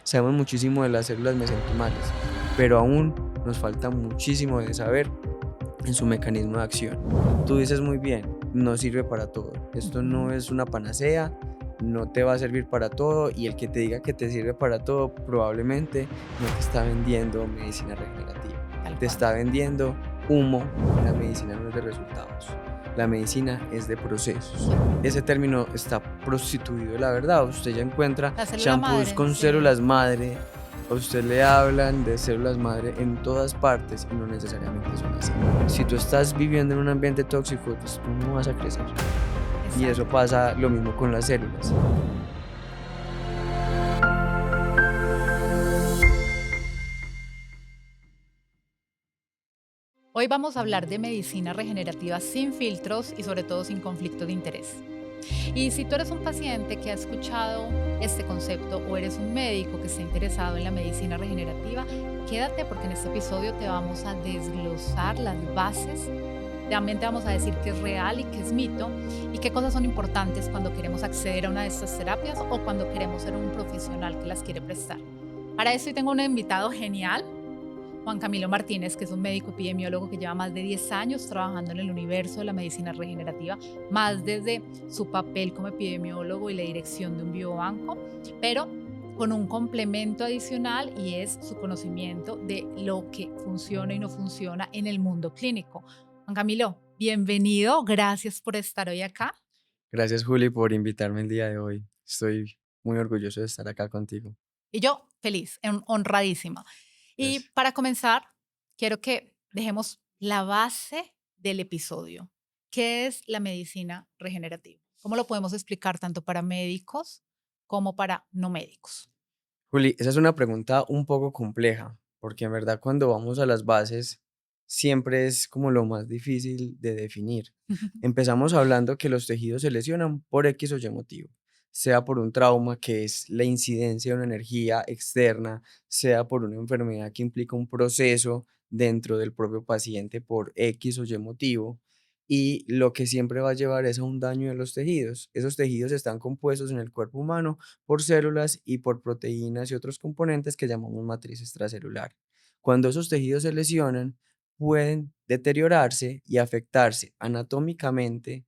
sabemos muchísimo de las células mesenquimales, pero aún nos falta muchísimo de saber en su mecanismo de acción. Tú dices muy bien, no sirve para todo. Esto no Ujú. es una panacea, no te va a servir para todo y el que te diga que te sirve para todo probablemente no te está vendiendo medicina regenerativa. Tal Te cual. está vendiendo humo. La medicina no es de resultados. La medicina es de procesos. Ese término está prostituido, la verdad. Usted ya encuentra La célula shampoos madre, con sí. células madre. A usted le hablan de células madre en todas partes y no necesariamente son así. Si tú estás viviendo en un ambiente tóxico, pues tú no vas a crecer. Y eso Exacto. pasa lo mismo con las células. Hoy vamos a hablar de medicina regenerativa sin filtros y sobre todo sin conflicto de interés. Y si tú eres un paciente que ha escuchado este concepto o eres un médico que está interesado en la medicina regenerativa, quédate porque en este episodio te vamos a desglosar las bases. Realmente vamos a decir qué es real y qué es mito y qué cosas son importantes cuando queremos acceder a una de estas terapias o cuando queremos ser un profesional que las quiere prestar. Para eso hoy tengo un invitado genial, Juan Camilo Martínez, que es un médico epidemiólogo que lleva más de 10 años trabajando en el universo de la medicina regenerativa, más desde su papel como epidemiólogo y la dirección de un biobanco, pero con un complemento adicional y es su conocimiento de lo que funciona y no funciona en el mundo clínico. Juan Camilo, bienvenido, gracias por estar hoy acá. Gracias, Juli, por invitarme el día de hoy. Estoy muy orgulloso de estar acá contigo. Y yo feliz, honradísima. Y Gracias. para comenzar, quiero que dejemos la base del episodio. ¿Qué es la medicina regenerativa? ¿Cómo lo podemos explicar tanto para médicos como para no médicos? Juli, esa es una pregunta un poco compleja, porque en verdad cuando vamos a las bases siempre es como lo más difícil de definir. Empezamos hablando que los tejidos se lesionan por X o Y motivo, sea por un trauma que es la incidencia de una energía externa, sea por una enfermedad que implica un proceso dentro del propio paciente por X o Y motivo. Y lo que siempre va a llevar es a un daño de los tejidos. Esos tejidos están compuestos en el cuerpo humano por células y por proteínas y otros componentes que llamamos matriz extracelular. Cuando esos tejidos se lesionan, pueden deteriorarse y afectarse anatómicamente,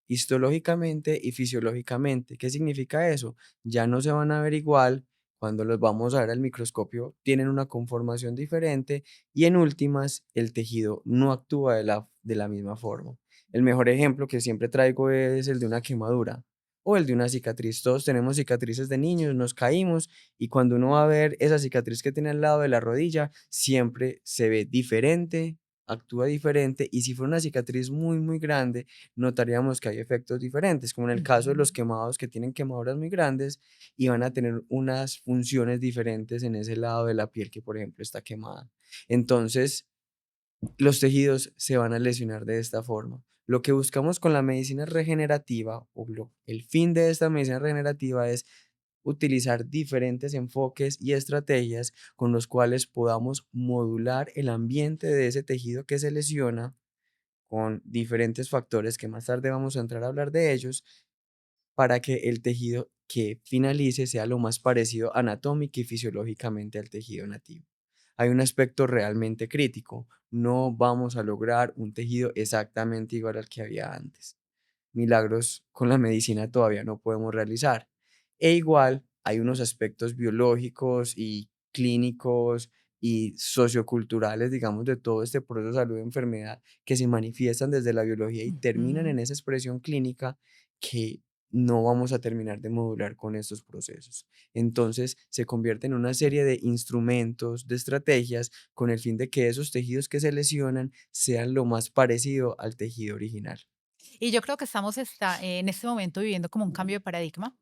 histológicamente y fisiológicamente. ¿Qué significa eso? Ya no se van a ver igual. Cuando los vamos a ver al microscopio, tienen una conformación diferente y en últimas, el tejido no actúa de la misma forma. El mejor ejemplo que siempre traigo es el de una quemadura o el de una cicatriz. Todos tenemos cicatrices de niños, nos caímos y cuando uno va a ver esa cicatriz que tiene al lado de la rodilla, siempre se ve diferente, actúa diferente y si fuera una cicatriz muy, muy grande, notaríamos que hay efectos diferentes, como en el caso de los Ujú. quemados que tienen quemaduras muy grandes y van a tener unas funciones diferentes en ese lado de la piel que, por ejemplo, está quemada. Entonces, los tejidos se van a lesionar de esta forma. Lo que buscamos con la medicina regenerativa, el fin de esta medicina regenerativa es utilizar diferentes enfoques y estrategias con los cuales podamos modular el ambiente de ese tejido que se lesiona con diferentes factores que más tarde vamos a entrar a hablar de ellos para que el tejido que finalice sea lo más parecido anatómica y fisiológicamente al tejido nativo. Hay un aspecto realmente crítico. No vamos a lograr un tejido exactamente igual al que había antes. Milagros con la medicina todavía no podemos realizar. E igual hay unos aspectos biológicos y clínicos y socioculturales, digamos, de todo este proceso de salud y enfermedad que se manifiestan desde la biología y terminan Ujú. en esa expresión clínica que no vamos a terminar de modular con estos procesos. Entonces se convierte en una serie de instrumentos, de estrategias, con el fin de que esos tejidos que se lesionan sean lo más parecido al tejido original. Y yo creo que estamos en este momento viviendo como un cambio de paradigma.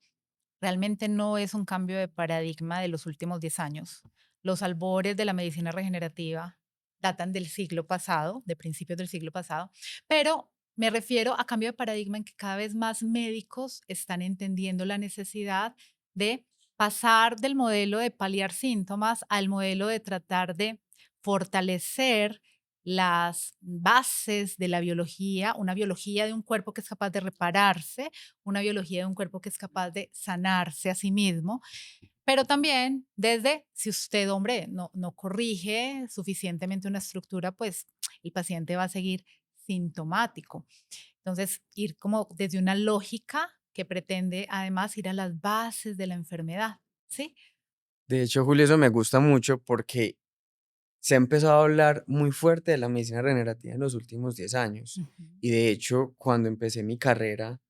Realmente no es un cambio de paradigma de los últimos 10 años. Los albores de la medicina regenerativa datan del siglo pasado, de principios del siglo pasado, pero me refiero a cambio de paradigma en que cada vez más médicos están entendiendo la necesidad de pasar del modelo de paliar síntomas al modelo de tratar de fortalecer las bases de la biología, una biología de un cuerpo que es capaz de repararse, una biología de un cuerpo que es capaz de sanarse a sí mismo Pero también desde, si usted, hombre, no corrige suficientemente una estructura, pues el paciente va a seguir sintomático. Entonces, ir como desde una lógica que pretende además ir a las bases de la enfermedad, ¿sí? De hecho, Julio, eso me gusta mucho porque se ha empezado a hablar muy fuerte de la medicina regenerativa en los últimos 10 años. Ujú, Y de hecho, cuando empecé mi carrera,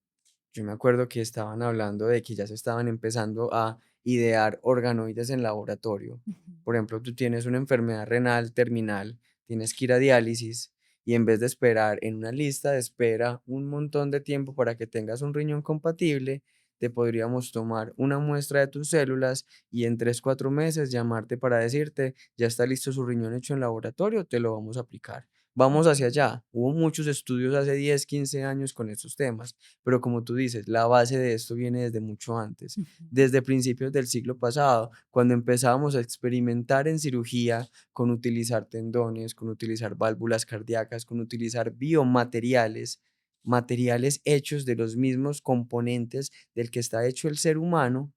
yo me acuerdo que estaban hablando de que ya se estaban empezando a idear organoides en laboratorio. ujú. Por ejemplo, tú tienes una enfermedad renal terminal, tienes que ir a diálisis y en vez de esperar en una lista de espera un montón de tiempo para que tengas un riñón compatible, te podríamos tomar una muestra de tus células y en 3 4 meses llamarte para decirte, ya está listo su riñón hecho en laboratorio, te lo vamos a aplicar. Vamos hacia Ujú, allá. Hubo muchos estudios hace 10 15 años con estos temas, pero como tú dices, la base de esto viene desde mucho antes, ujú. desde principios del siglo pasado, cuando empezábamos a experimentar en cirugía con utilizar tendones, con utilizar válvulas cardíacas, con utilizar biomateriales, materiales hechos de los mismos componentes del que está hecho el ser humano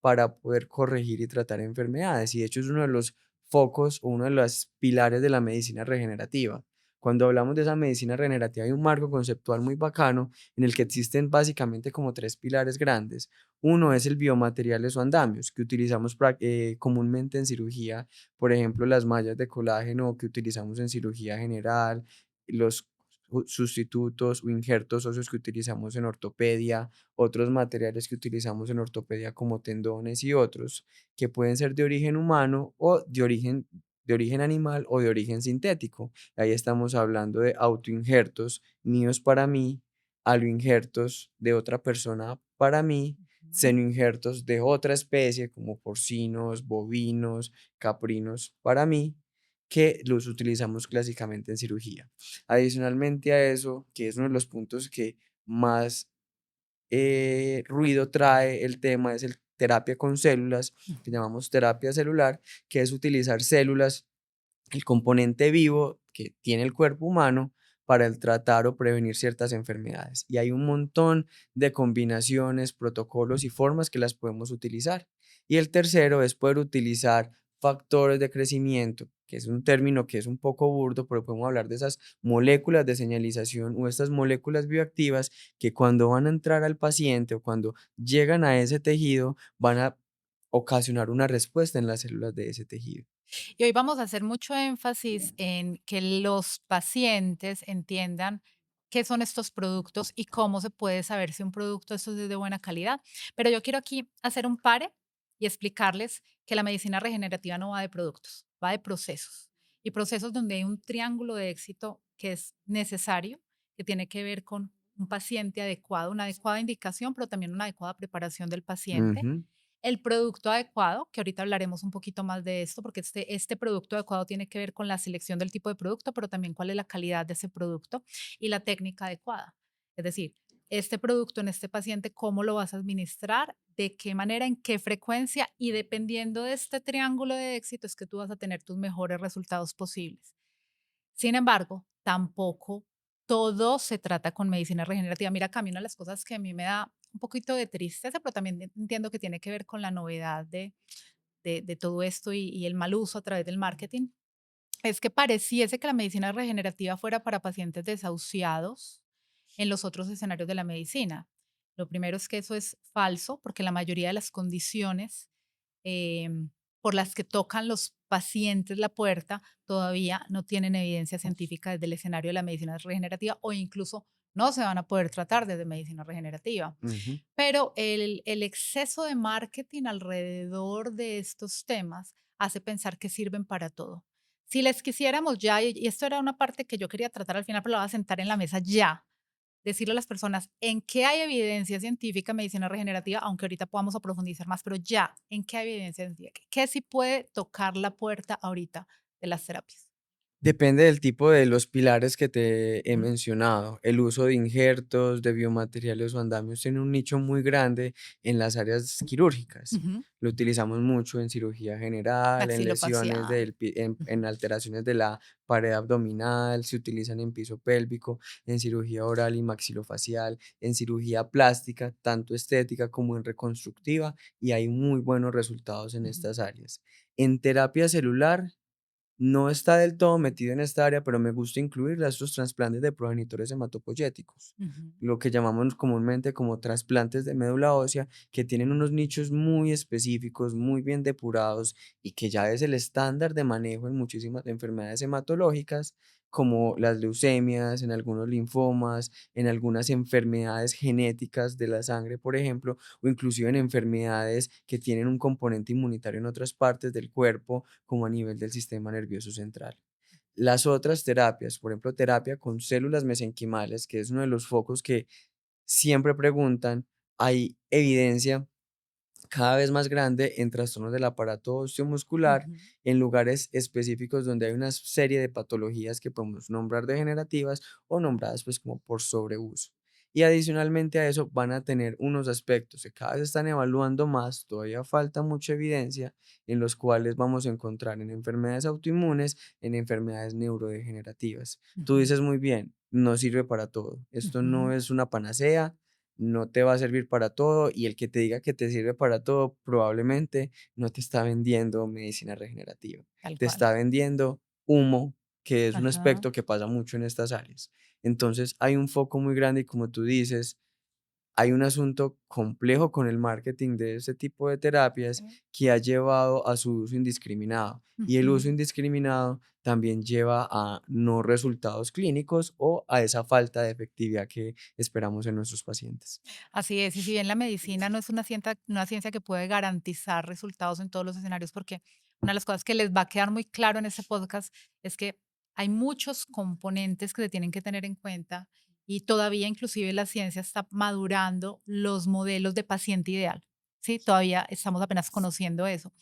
para poder corregir y tratar enfermedades. Y de hecho es uno de los focos o uno de los pilares de la medicina regenerativa. Cuando hablamos de esa medicina regenerativa hay un marco conceptual muy bacano en el que existen básicamente como tres pilares grandes. Uno es el biomateriales o andamios que utilizamos comúnmente en cirugía, por ejemplo las mallas de colágeno que utilizamos en cirugía general, los sustitutos o injertos óseos que utilizamos en ortopedia, otros materiales que utilizamos en ortopedia como tendones y otros, que pueden ser de origen humano o de origen animal o de origen sintético. Ahí estamos hablando de autoinjertos míos para mí, aloinjertos de otra persona para mí, Ujú. senoinjertos de otra especie como porcinos, bovinos, caprinos para mí, que los utilizamos clásicamente en cirugía. Adicionalmente a eso, que es uno de los puntos que más ruido trae el tema, es el terapia con células, que Ujú. llamamos terapia celular, que es utilizar células, el componente vivo que tiene el cuerpo humano para el tratar o prevenir ciertas enfermedades. Y hay un montón de combinaciones, protocolos y formas que las podemos utilizar. Y el tercero es poder utilizar factores de crecimiento, que es un término que es un poco burdo, pero podemos hablar de esas moléculas de señalización o estas moléculas bioactivas que cuando van a entrar al paciente o cuando llegan a ese tejido van a ocasionar una respuesta en las células de ese tejido. Y hoy vamos a hacer mucho énfasis en que los pacientes entiendan qué son estos productos y cómo se puede saber si un producto esto es de buena calidad. Pero yo quiero aquí hacer un pare y explicarles que la medicina regenerativa no va de productos, va de procesos. Y procesos donde hay un triángulo de éxito que es necesario, que tiene que ver con un paciente adecuado, una adecuada indicación, pero también una adecuada preparación del paciente, Ujú. el producto adecuado, que ahorita hablaremos un poquito más de esto, porque este producto adecuado tiene que ver con la selección del tipo de producto, pero también cuál es la calidad de ese producto y la técnica adecuada. Es decir, este producto en este paciente, cómo lo vas a administrar, de qué manera, en qué frecuencia y dependiendo de este triángulo de éxito es que tú vas a tener tus mejores resultados posibles. Sin embargo, tampoco todo se trata con medicina regenerativa. Mira, que a mí una de las cosas que a mí me da un poquito de tristeza, pero también entiendo que tiene que ver con la novedad de todo esto y el mal uso a través del marketing, es que pareciese que la medicina regenerativa fuera para pacientes desahuciados en los otros escenarios de la medicina. Lo primero es que eso es falso, porque la mayoría de las condiciones por las que tocan los pacientes la puerta todavía no tienen evidencia científica desde el escenario de la medicina regenerativa o incluso no se van a poder tratar desde medicina regenerativa. Ujú. Pero el exceso de marketing alrededor de estos temas hace pensar que sirven para todo. Si les quisiéramos ya, y esto era una parte que yo quería tratar al final, pero la voy a sentar en la mesa ya, decirle a las personas en qué hay evidencia científica en medicina regenerativa, aunque ahorita podamos a profundizar más, pero ya, en qué hay evidencia científica, qué sí puede tocar la puerta ahorita de las terapias. Depende del tipo de los pilares que te he Ujú, mencionado. El uso de injertos, de biomateriales o andamios tiene un nicho muy grande en las áreas quirúrgicas. ujú. Lo utilizamos mucho en cirugía general, en lesiones Maxilofacial. en alteraciones de la pared abdominal, se utilizan en piso pélvico, en cirugía oral y maxilofacial, en cirugía plástica, tanto estética como en reconstructiva, y hay muy buenos resultados en Ujú, estas áreas. En terapia celular, no está del todo metido en esta área, pero me gusta incluirla, estos trasplantes de progenitores hematopoyéticos, ujú, lo que llamamos comúnmente como trasplantes de médula ósea, que tienen unos nichos muy específicos, muy bien depurados y que ya es el estándar de manejo en muchísimas enfermedades hematológicas, como las leucemias, en algunos linfomas, en algunas enfermedades genéticas de la sangre, por ejemplo, o inclusive en enfermedades que tienen un componente inmunitario en otras partes del cuerpo como a nivel del sistema nervioso central. Las otras terapias, por ejemplo, terapia con células mesenquimales, que es uno de los focos que siempre preguntan, hay evidencia cada vez más grande en trastornos del aparato osteomuscular, ujú. en lugares específicos donde hay una serie de patologías que podemos nombrar degenerativas o nombradas pues como por sobreuso. Y adicionalmente a eso van a tener unos aspectos que cada vez están evaluando más, todavía falta mucha evidencia, en los cuales vamos a encontrar en enfermedades autoinmunes, en enfermedades neurodegenerativas. Tú Ujú, dices muy bien, no sirve para todo. Esto no ujú, es una panacea, no te va a servir para todo, y el que te diga que te sirve para todo probablemente no te está vendiendo medicina regenerativa, tal te cual. está vendiendo humo, que es un Ajá. aspecto que pasa mucho en estas áreas. Entonces hay un foco muy grande y, como tú dices, hay un asunto complejo con el marketing de este tipo de terapias Sí. que ha llevado a su uso indiscriminado, y el uso Ujú. indiscriminado también lleva a no resultados clínicos o a esa falta de efectividad que esperamos en nuestros pacientes. Así es, y si bien la medicina no es una ciencia que puede garantizar resultados en todos los escenarios, porque una de las cosas que les va a quedar muy claro en este podcast es que hay muchos componentes que se tienen que tener en cuenta y todavía inclusive la ciencia está madurando los modelos de paciente ideal. Sí, todavía estamos apenas conociendo eso.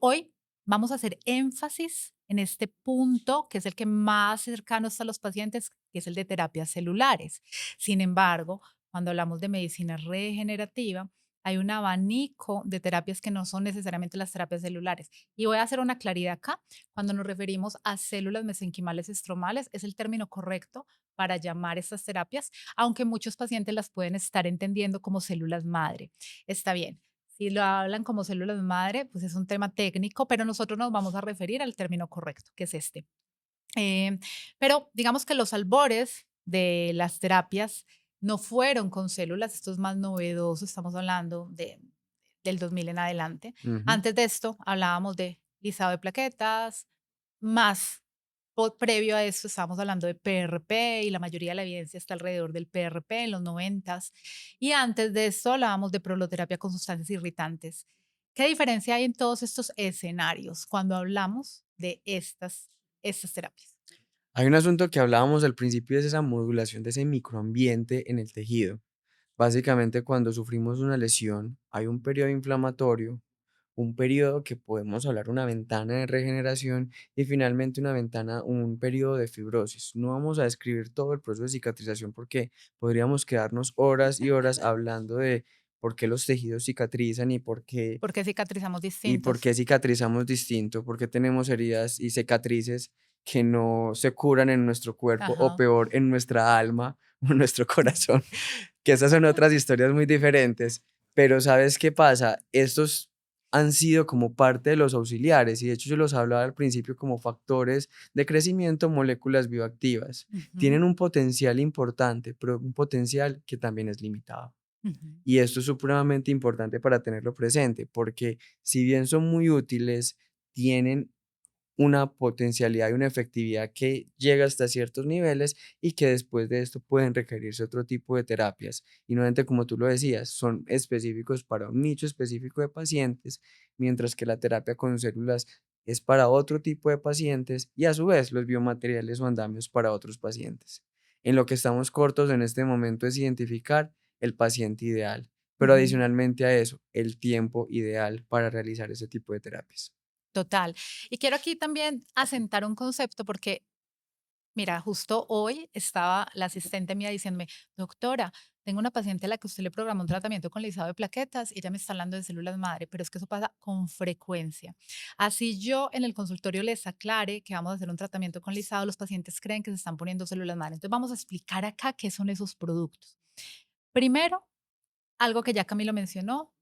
Hoy vamos a hacer énfasis en este punto, que es el que más cercano está a los pacientes, que es el de terapias celulares. Sin embargo, cuando hablamos de medicina regenerativa, hay un abanico de terapias que no son necesariamente las terapias celulares. Y voy a hacer una claridad acá. Cuando nos referimos a células mesenquimales estromales, es el término correcto para llamar estas terapias, aunque muchos pacientes las pueden estar entendiendo como células madre. Está bien. Si lo hablan como células madre, pues es un tema técnico, pero nosotros nos vamos a referir al término correcto, que es este. Eh, pero digamos que los albores de las terapias no fueron con células, esto es más novedoso, estamos hablando del 2000 en adelante. Ujú. Antes de esto hablábamos de lisado de plaquetas, más previo a esto estábamos hablando de PRP y la mayoría de la evidencia está alrededor del PRP en los noventas. Y antes de esto hablábamos de proloterapia con sustancias irritantes. ¿Qué diferencia hay en todos estos escenarios cuando hablamos de estas terapias? Hay un asunto que hablábamos al principio, es esa modulación de ese microambiente en el tejido. Básicamente, cuando sufrimos una lesión, hay un periodo inflamatorio, un periodo que podemos hablar una ventana de regeneración, y finalmente una ventana, un periodo de fibrosis. No vamos a describir todo el proceso de cicatrización porque podríamos quedarnos horas y horas hablando de por qué los tejidos cicatrizan ¿Por qué cicatrizamos y por distintos? qué cicatrizamos distinto, por qué tenemos heridas y cicatrices que no se curan en nuestro cuerpo, o Ajá. peor, en nuestra alma o en nuestro corazón, que esas son otras historias muy diferentes. Pero ¿sabes qué pasa? Estos han sido como parte de los auxiliares, y de hecho yo los hablaba al principio como factores de crecimiento, moléculas bioactivas. Ujú, Tienen un potencial importante, pero un potencial que también es limitado. ujú, Y esto es supremamente importante para tenerlo presente, porque si bien son muy útiles, tienen una potencialidad y una efectividad que llega hasta ciertos niveles, y que después de esto pueden requerirse otro tipo de terapias. Y nuevamente, como tú lo decías, son específicos para un nicho específico de pacientes, mientras que la terapia con células es para otro tipo de pacientes, y a su vez los biomateriales o andamios para otros pacientes. En lo que estamos cortos en este momento es identificar el paciente ideal, pero ujú. adicionalmente a eso, el tiempo ideal para realizar ese tipo de terapias. Total. Y quiero aquí también asentar un concepto porque, mira, justo hoy estaba la asistente mía diciéndome, doctora, tengo una paciente a la que usted le programó un tratamiento con lisado de plaquetas y ella me está hablando de células madre, pero es que eso pasa con frecuencia. Así yo en el consultorio les aclare que vamos a hacer un tratamiento con lisado, los pacientes creen que se están poniendo células madre. Entonces vamos a explicar acá qué son esos productos. Primero, algo que ya Camilo mencionó,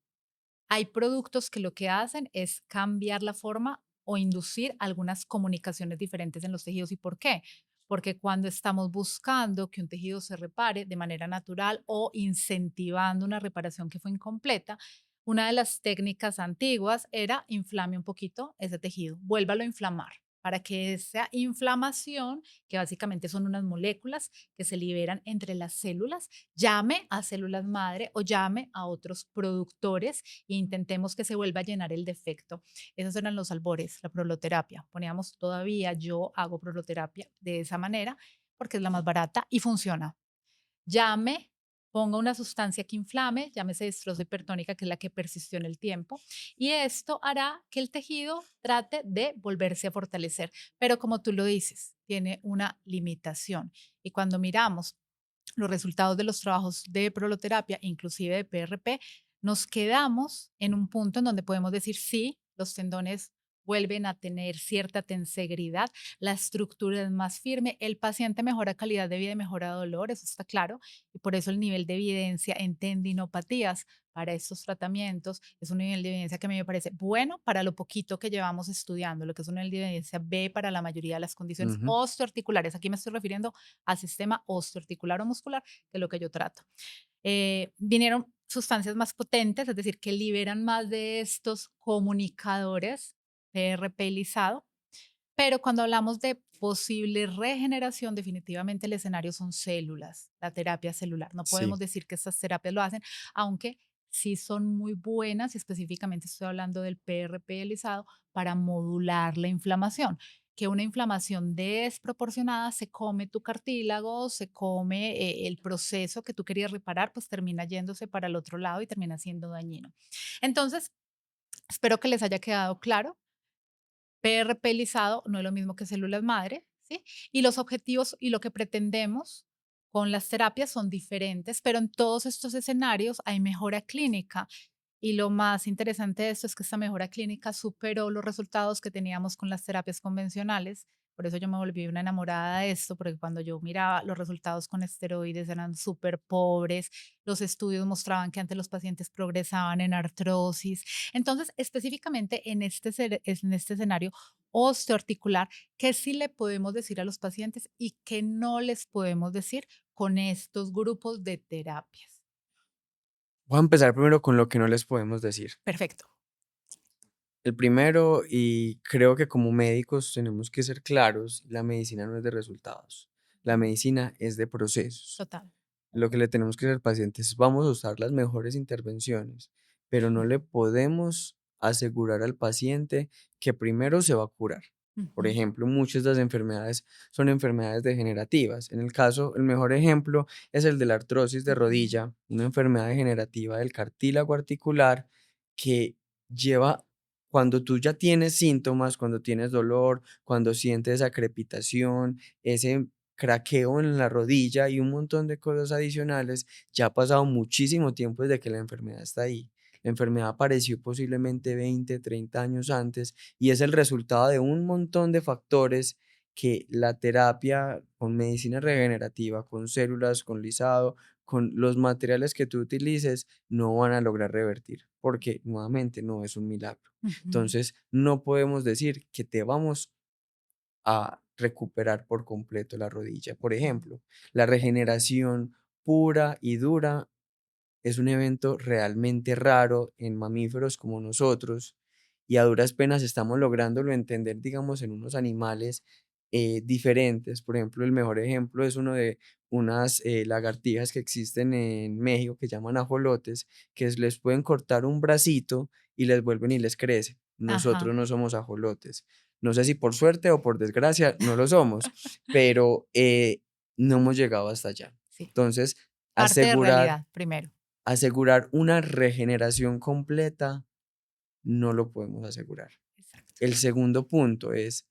hay productos que lo que hacen es cambiar la forma o inducir algunas comunicaciones diferentes en los tejidos. ¿Y por qué? Porque cuando estamos buscando que un tejido se repare de manera natural o incentivando una reparación que fue incompleta, una de las técnicas antiguas era inflame un poquito ese tejido, vuélvalo a inflamar para que esa inflamación, que básicamente son unas moléculas que se liberan entre las células, llame a células madre o llame a otros productores e intentemos que se vuelva a llenar el defecto. Esos eran los albores, la proloterapia. Poníamos todavía, yo hago proloterapia de esa manera porque es la más barata y funciona. Llame, ponga una sustancia que inflame, llámese destrozo hipertónica, que es la que persistió en el tiempo, y esto hará que el tejido trate de volverse a fortalecer. Pero como tú lo dices, tiene una limitación. Y cuando miramos los resultados de los trabajos de proloterapia, inclusive de PRP, nos quedamos en un punto en donde podemos decir sí, los tendones vuelven a tener cierta tensegridad, la estructura es más firme, el paciente mejora calidad de vida y mejora dolor, eso está claro, y por eso el nivel de evidencia en tendinopatías para estos tratamientos es un nivel de evidencia que a mí me parece bueno para lo poquito que llevamos estudiando, lo que es un nivel de evidencia B para la mayoría de las condiciones Ujú. osteoarticulares. Aquí me estoy refiriendo al sistema osteoarticular o muscular, que es lo que yo trato. Vinieron sustancias más potentes, es decir, que liberan más de estos comunicadores PRP lisado, pero cuando hablamos de posible regeneración, definitivamente el escenario son células, la terapia celular. No podemos Sí. decir que estas terapias lo hacen, aunque sí son muy buenas, y específicamente estoy hablando del PRP lisado, para modular la inflamación. Que una inflamación desproporcionada se come tu cartílago, se come el proceso que tú querías reparar, pues termina yéndose para el otro lado y termina siendo dañino. Entonces, espero que les haya quedado claro. PRP lisado no es lo mismo que células madre, ¿sí? Y los objetivos y lo que pretendemos con las terapias son diferentes, pero en todos estos escenarios hay mejora clínica. Y lo más interesante de esto es que esta mejora clínica superó los resultados que teníamos con las terapias convencionales. Por eso yo me volví una enamorada de esto, porque cuando yo miraba los resultados con esteroides eran súper pobres, los estudios mostraban que antes los pacientes progresaban en artrosis. Entonces, específicamente en este escenario osteoarticular, ¿qué sí le podemos decir a los pacientes y qué no les podemos decir con estos grupos de terapias? Voy a empezar primero con lo que no les podemos decir. Perfecto. El primero, y creo que como médicos tenemos que ser claros, la medicina no es de resultados, la medicina es de procesos. Total. Lo que le tenemos que decir al paciente es, vamos a usar las mejores intervenciones, pero no le podemos asegurar al paciente que primero se va a curar. Por Ujú, ejemplo, muchas de las enfermedades son enfermedades degenerativas. En el caso, el mejor ejemplo es el de la artrosis de ujú, rodilla, una enfermedad degenerativa del cartílago articular que lleva, cuando tú ya tienes síntomas, cuando tienes dolor, cuando sientes esa crepitación, ese craqueo en la rodilla y un montón de cosas adicionales, ya ha pasado muchísimo tiempo desde que la enfermedad está ahí. La enfermedad apareció posiblemente 20, 30 años antes y es el resultado de un montón de factores que la terapia con medicina regenerativa, con células, con lisado, con los materiales que tú utilices, no van a lograr revertir, porque nuevamente no es un milagro. ujú, Entonces, no podemos decir que te vamos a recuperar por completo la rodilla. Por ujú. ejemplo, la regeneración pura y dura es un evento realmente raro en mamíferos como nosotros y a duras penas estamos lográndolo entender, digamos, en unos animales diferentes. Por ejemplo, el mejor ejemplo es uno de unas lagartijas que existen en México que llaman ajolotes, que les pueden cortar un bracito y les vuelven y les crece. Nosotros Ajá, no somos ajolotes. No sé si por suerte o por desgracia no lo somos, pero no hemos llegado hasta allá. sí. Entonces, Parte de asegurar realidad, primero. asegurar una regeneración completa no lo podemos asegurar. Exacto. El segundo punto es,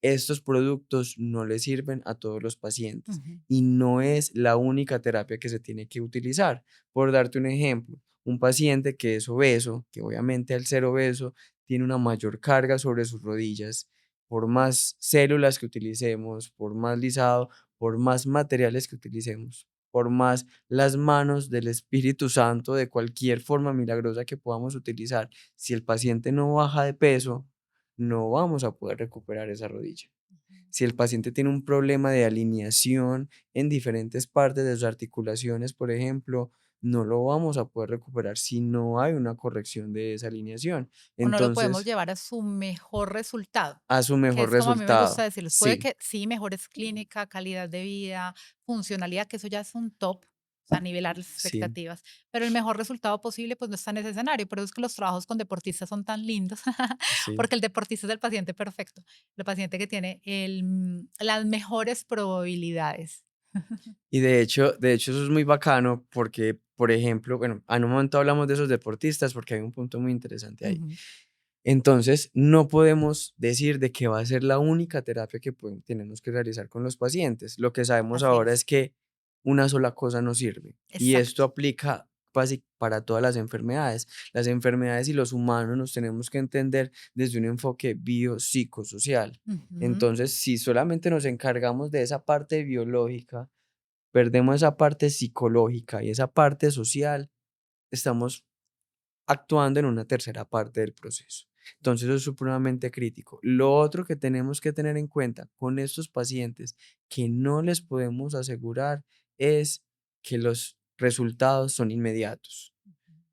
estos productos no le sirven a todos los pacientes Ujú. y no es la única terapia que se tiene que utilizar. Por darte un ejemplo, un paciente que es obeso, que obviamente al ser obeso tiene una mayor carga sobre sus rodillas, por más células que utilicemos, por más lisado, por más materiales que utilicemos, por más las manos del Espíritu Santo, de cualquier forma milagrosa que podamos utilizar, si el paciente no baja de peso, no vamos a poder recuperar esa rodilla. Si el paciente tiene un problema de alineación en diferentes partes de sus articulaciones, por ejemplo, no lo vamos a poder recuperar si no hay una corrección de esa alineación. O no lo podemos Entonces, llevar a su mejor resultado, a su que mejor es como a mí me gusta resultado. decirlos. Puede Sí, que sí mejores clínica, calidad de vida, funcionalidad, que eso ya es un top, o sea, nivelar las sí, expectativas, pero el mejor resultado posible, pues, no está en ese escenario. Por eso es que los trabajos con deportistas son tan lindos, sí. porque el deportista es el paciente perfecto, el paciente que tiene las mejores probabilidades. Y de hecho eso es muy bacano porque, por ejemplo, bueno, en un momento hablamos de esos deportistas porque hay un punto muy interesante ahí. Ujú, Entonces, no podemos decir de que va a ser la única terapia que tenemos que realizar con los pacientes. Lo que sabemos así ahora es, es que una sola cosa no sirve. Y esto exacto. aplica para todas las enfermedades. Las enfermedades y los humanos nos tenemos que entender desde un enfoque biopsicosocial. Ujú, Entonces, si solamente nos encargamos de esa parte biológica, perdemos esa parte psicológica y esa parte social, estamos actuando en una tercera parte del proceso. Entonces, eso es supremamente crítico. Lo otro que tenemos que tener en cuenta con estos pacientes que no les podemos asegurar es que los resultados son inmediatos.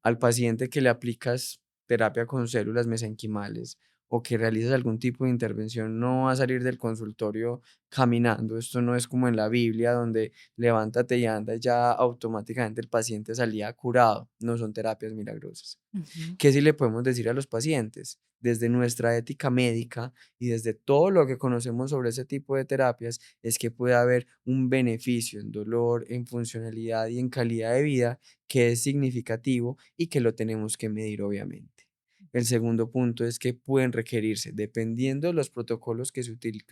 Al paciente que le aplicas terapia con células mesenquimales o que realizas algún tipo de intervención, no va a salir del consultorio caminando. Esto no es como en la Biblia donde levántate y anda y ya automáticamente el paciente salía curado. No son terapias milagrosas. ujú. ¿Qué sí le podemos decir a los pacientes? Desde nuestra ética médica y desde todo lo que conocemos sobre ese tipo de terapias, es que puede haber un beneficio en dolor, en funcionalidad y en calidad de vida que es significativo y que lo tenemos que medir, obviamente. El segundo punto es que pueden requerirse, dependiendo de los protocolos que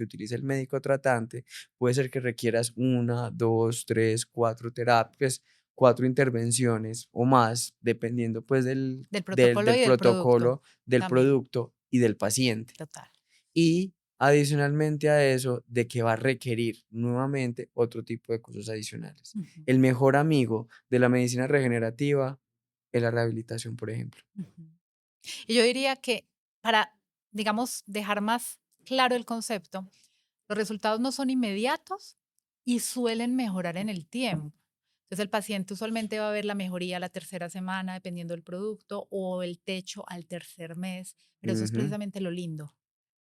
utilice el médico tratante, puede ser que requieras una, dos, tres, cuatro terapias, cuatro intervenciones o más, dependiendo pues del, Del del, protocolo del y del producto protocolo, del también, producto y del paciente. total. Y adicionalmente a eso, de que va a requerir nuevamente otro tipo de cosas adicionales. Ujú, El mejor amigo de la medicina regenerativa es la rehabilitación, por ejemplo. ujú. Y yo diría que para, digamos, dejar más claro el concepto, los resultados no son inmediatos y suelen mejorar en el tiempo. Entonces el paciente usualmente va a ver la mejoría a la tercera semana, dependiendo del producto, o el techo al tercer mes, pero eso es Ujú, precisamente lo lindo,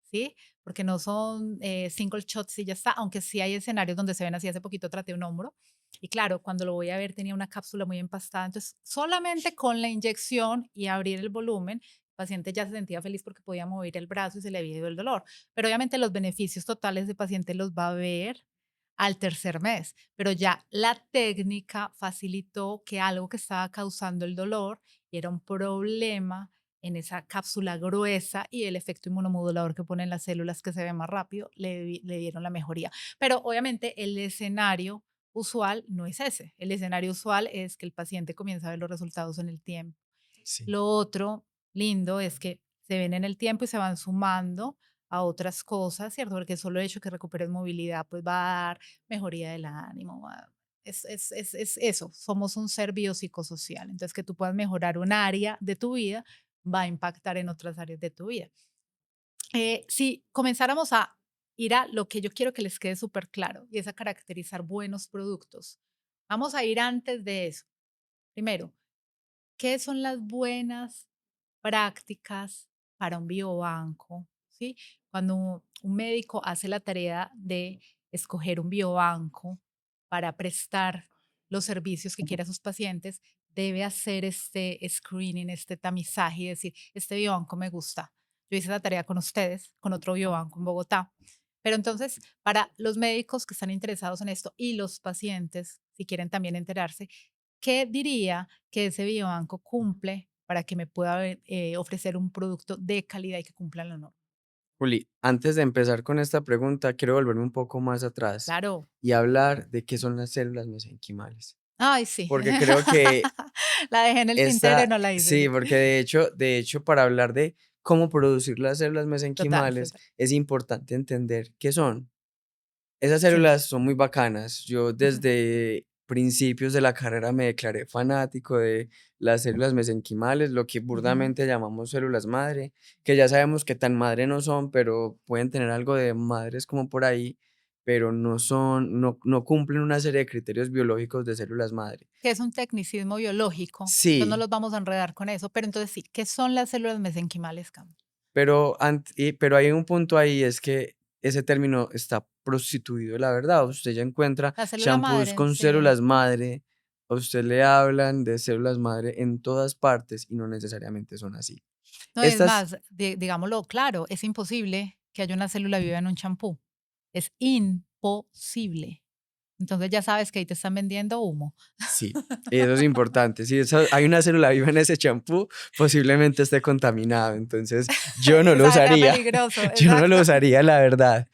¿sí? Porque no son single shots y ya está, aunque sí hay escenarios donde se ven así. Hace poquito traté un hombro y claro, cuando lo voy a ver tenía una cápsula muy empastada, entonces solamente con la inyección y abrir el volumen, el paciente ya se sentía feliz porque podía mover el brazo y se le había ido el dolor. Pero obviamente los beneficios totales del paciente los va a ver al tercer mes, pero ya la técnica facilitó que algo que estaba causando el dolor y era un problema en esa cápsula gruesa y el efecto inmunomodulador que ponen las células que se ve más rápido, le dieron la mejoría. Pero obviamente el escenario usual no es ese. El escenario usual es que el paciente comienza a ver los resultados en el tiempo. sí, Lo otro lindo es que se ven en el tiempo y se van sumando a otras cosas, ¿cierto? Porque solo el hecho de que recuperes movilidad, pues va a dar mejoría del ánimo. Es eso, somos un ser biopsicosocial. Entonces, que tú puedas mejorar un área de tu vida va a impactar en otras áreas de tu vida. Si comenzáramos a ir a lo que yo quiero que les quede súper claro y es a caracterizar buenos productos, vamos a ir antes de eso. Primero, ¿qué son las buenas prácticas para un biobanco? ¿Sí? Cuando un médico hace la tarea de escoger un biobanco para prestar los servicios que quiere a sus pacientes, debe hacer este screening, este tamizaje y decir, este biobanco me gusta. Yo hice la tarea con ustedes, con otro biobanco en Bogotá. Pero entonces, para los médicos que están interesados en esto y los pacientes, si quieren también enterarse, ¿qué diría que ese biobanco cumple para que me pueda ofrecer un producto de calidad y que cumpla la norma. Juli, antes de empezar con esta pregunta, quiero volverme un poco más atrás Claro. y hablar de qué son las células mesenquimales. Ay, sí. Porque creo que La dejé en el tintero y esta, no la hice, sí, sí. porque de hecho, para hablar de cómo producir las células Total, mesenquimales, total. es importante entender qué son. Esas Sí. células son muy bacanas. Yo desde principios de la carrera me declaré fanático de las células mesenquimales, lo que Ujú. burdamente llamamos células madre, que ya sabemos que tan madre no son, pero pueden tener algo de madres como por ahí, pero no cumplen una serie de criterios biológicos de células madre. Que es un tecnicismo biológico, entonces no Sí, los vamos a enredar con eso, pero entonces sí, ¿qué son las células mesenquimales, Cam? pero hay un punto ahí, es que ese término está prostituido, la verdad. Usted ya encuentra La célula shampoos madre, con sí. células madre, a usted le hablan de células madre en todas partes y no necesariamente son así. No, es Estas, más, digámoslo claro, es imposible que haya una célula viva en un champú. Es imposible. Entonces ya sabes que ahí te están vendiendo humo. sí, eso es importante. Si hay una célula viva en ese champú, posiblemente esté contaminado. Entonces, yo no Y lo sabe que usaría. peligroso, Yo no lo exacto. usaría, la verdad.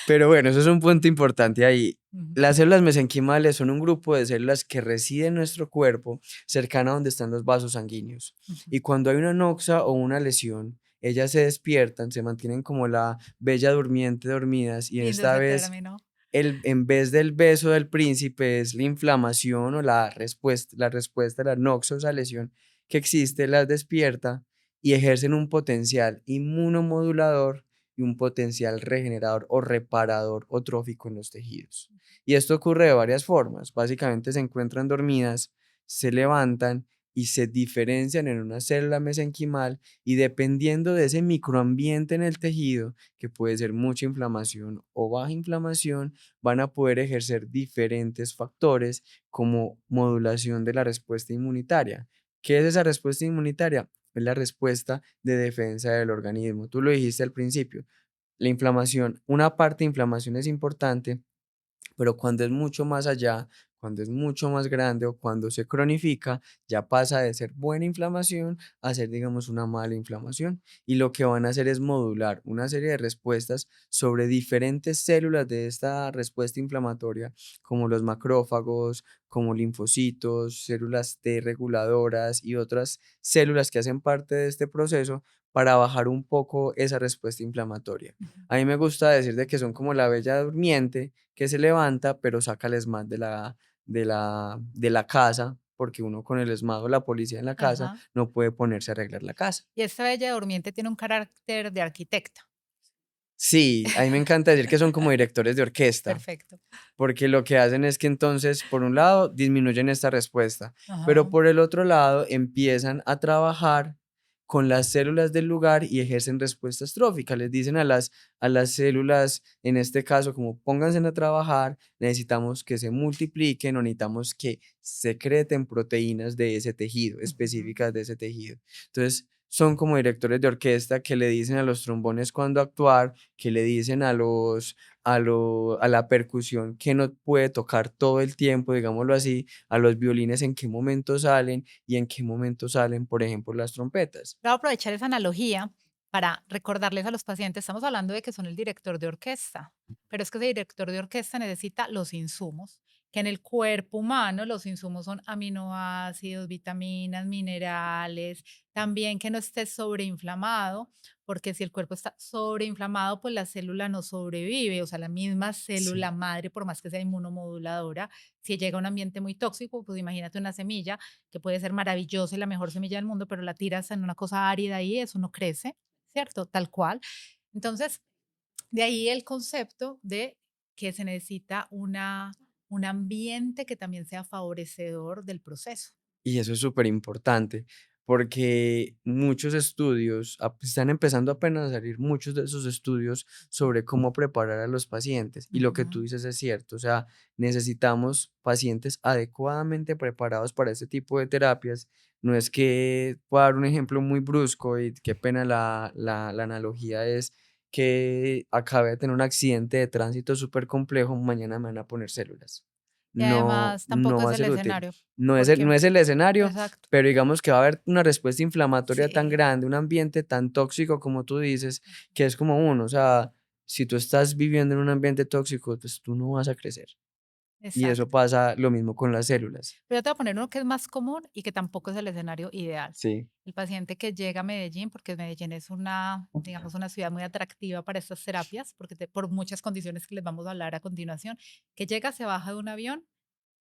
Pero bueno, eso es un punto importante ahí. Ujú, Las células mesenquimales son un grupo de células que residen en nuestro cuerpo cercana a donde están los vasos sanguíneos. ujú. Y cuando hay una noxa o una lesión, ellas se despiertan, se mantienen como la bella durmiente dormidas y Lindo esta ese vez término. en vez del beso del príncipe es la inflamación o la respuesta a la noxa o esa lesión que existe, las despierta y ejercen un potencial inmunomodulador y un potencial regenerador o reparador o trófico en los tejidos. Y esto ocurre de varias formas. Básicamente se encuentran dormidas, se levantan y se diferencian en una célula mesenquimal y dependiendo de ese microambiente en el tejido, que puede ser mucha inflamación o baja inflamación, van a poder ejercer diferentes factores como modulación de la respuesta inmunitaria. ¿Qué es esa respuesta inmunitaria? Es la respuesta de defensa del organismo. Tú lo dijiste al principio, la inflamación, una parte de inflamación es importante, pero cuando es mucho más allá, cuando es mucho más grande o cuando se cronifica, ya pasa de ser buena inflamación a ser, digamos, una mala inflamación. Y lo que van a hacer es modular una serie de respuestas sobre diferentes células de esta respuesta inflamatoria, como los macrófagos, como linfocitos, células T reguladoras y otras células que hacen parte de este proceso para bajar un poco esa respuesta inflamatoria. Ujú. A mí me gusta decir de que son como la bella durmiente que se levanta, pero saca el ESMAD de la casa, porque uno con el ESMAD o la policía en la casa Ajá. no puede ponerse a arreglar la casa. Y esta bella durmiente tiene un carácter de arquitecta. Sí, a mí me encanta decir que son como directores de orquesta, Perfecto. porque lo que hacen es que entonces, por un lado, disminuyen esta respuesta, pero Ajá. por el otro lado, empiezan a trabajar con las células del lugar y ejercen respuestas tróficas. Les dicen a las células, en este caso, como pónganse a trabajar, necesitamos que se multipliquen o necesitamos que secreten proteínas de ese tejido, Ujú. específicas de ese tejido. Entonces, son como directores de orquesta que le dicen a los trombones cuándo actuar, que le dicen a la percusión que no puede tocar todo el tiempo, digámoslo así, a los violines en qué momento salen y en qué momento salen, por ejemplo, las trompetas. Voy a aprovechar esa analogía para recordarles a los pacientes, estamos hablando de que son el director de orquesta, pero es que ese director de orquesta necesita los insumos, que en el cuerpo humano los insumos son aminoácidos, vitaminas, minerales, también que no esté sobreinflamado, porque si el cuerpo está sobreinflamado, pues la célula no sobrevive, o sea, la misma Sí. célula madre, por más que sea inmunomoduladora, si llega a un ambiente muy tóxico, pues imagínate una semilla que puede ser maravillosa y la mejor semilla del mundo, pero la tiras en una cosa árida y eso no crece, ¿cierto? Tal cual. Entonces, de ahí el concepto de que se necesita un ambiente que también sea favorecedor del proceso. Y eso es súper importante, porque muchos estudios, están empezando apenas a salir muchos de esos estudios sobre cómo preparar a los pacientes. Y lo que tú Ujú. dices es cierto, o sea, necesitamos pacientes adecuadamente preparados para este tipo de terapias. No es que, voy a dar un ejemplo muy brusco y qué pena la analogía es que acabe de tener un accidente de tránsito súper complejo, mañana me van a poner células. Y no, además no tampoco va es a el ser útil. escenario, No porque es el escenario, exacto, pero digamos que va a haber una respuesta inflamatoria tan sí, grande, un ambiente tan tóxico como tú dices, que es como uno, o sea, si tú estás viviendo en un ambiente tóxico, pues tú no vas a crecer. Y eso exacto. pasa lo mismo con las células. Pero yo te voy a poner uno que es más común y que tampoco es el escenario ideal. Sí. El paciente que llega a Medellín, porque Medellín es una, digamos, una ciudad muy atractiva para estas terapias, porque por muchas condiciones que les vamos a hablar a continuación, que llega, se baja de un avión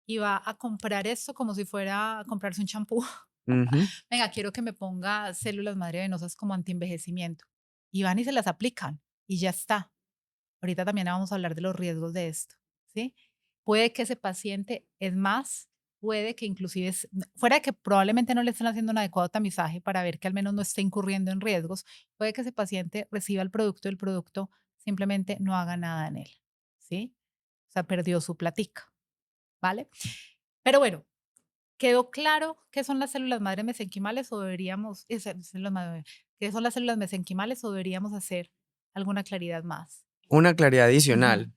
y va a comprar esto como si fuera a comprarse un champú. Ujú. Venga, quiero que me ponga células madre venosas como antienvejecimiento. Y van y se las aplican y ya está. Ahorita también vamos a hablar de los riesgos de esto, ¿sí? Puede que ese paciente, es más, puede que inclusive, fuera de que probablemente no le estén haciendo un adecuado tamizaje para ver que al menos no esté incurriendo en riesgos, puede que ese paciente reciba el producto simplemente no haga nada en él, ¿sí? O sea, perdió su platica, ¿vale? Pero bueno, ¿quedó claro qué son las células madre mesenquimales o deberíamos, qué son las células mesenquimales o deberíamos hacer alguna claridad más? Una claridad Ujú, adicional.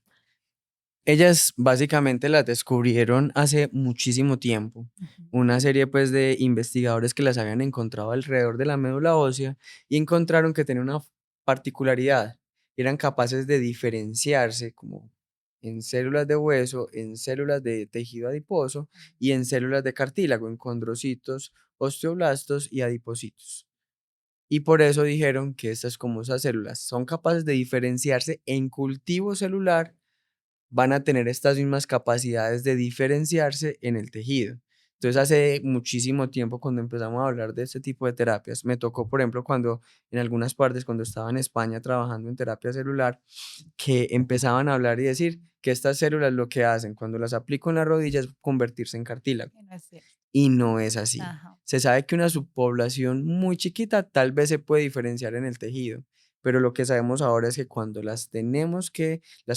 Ellas básicamente las descubrieron hace muchísimo tiempo. ujú. Una serie pues de investigadores que las habían encontrado alrededor de la médula ósea y encontraron que tenía una particularidad. Eran capaces de diferenciarse como en células de hueso, en células de tejido adiposo y en células de cartílago, en condrocitos, osteoblastos y adipocitos. Y por eso dijeron que estas como esas células son capaces de diferenciarse en cultivo celular, van a tener estas mismas capacidades de diferenciarse en el tejido. Entonces, hace muchísimo tiempo, cuando empezamos a hablar de este tipo de terapias, me tocó, por ejemplo, cuando en algunas partes, cuando estaba en España trabajando en terapia celular, que empezaban a hablar y decir que estas células lo que hacen cuando las aplico en la rodilla es convertirse en cartílago. Y no es cierto. Y no es así. Ajá. Se sabe que una subpoblación muy chiquita tal vez se puede diferenciar en el tejido, pero lo que sabemos ahora es que cuando las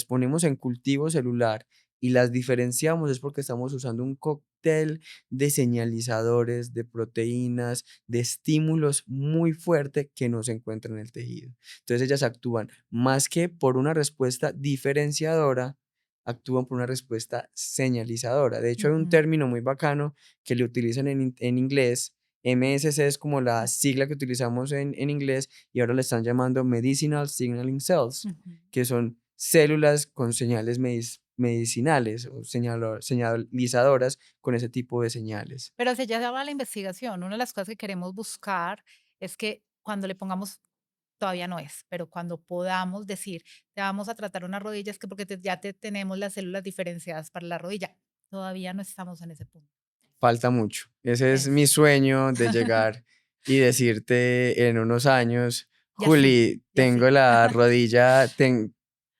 ponemos en cultivo celular y las diferenciamos es porque estamos usando un cóctel de señalizadores, de proteínas, de estímulos muy fuerte que no se encuentran en el tejido. Entonces ellas actúan más que por una respuesta diferenciadora, actúan por una respuesta señalizadora. De hecho, hay un Ujú, término muy bacano que le utilizan en inglés. MSC es como la ujú, sigla que utilizamos en inglés y ahora le están llamando Medicinal Signaling Cells, ujú. que son células con señales medicinales o señalizadoras con ese tipo de señales. Pero si ya se va la investigación, una de las cosas que queremos buscar es que cuando le pongamos, todavía no es, pero cuando podamos decir, te vamos a tratar una rodilla, es que porque ya te tenemos las células diferenciadas para la rodilla. Todavía no estamos en ese punto. Falta mucho. Ese es Eso. mi sueño de llegar y decirte en unos años, Ya sí, Juli, ya tengo sí. la rodilla,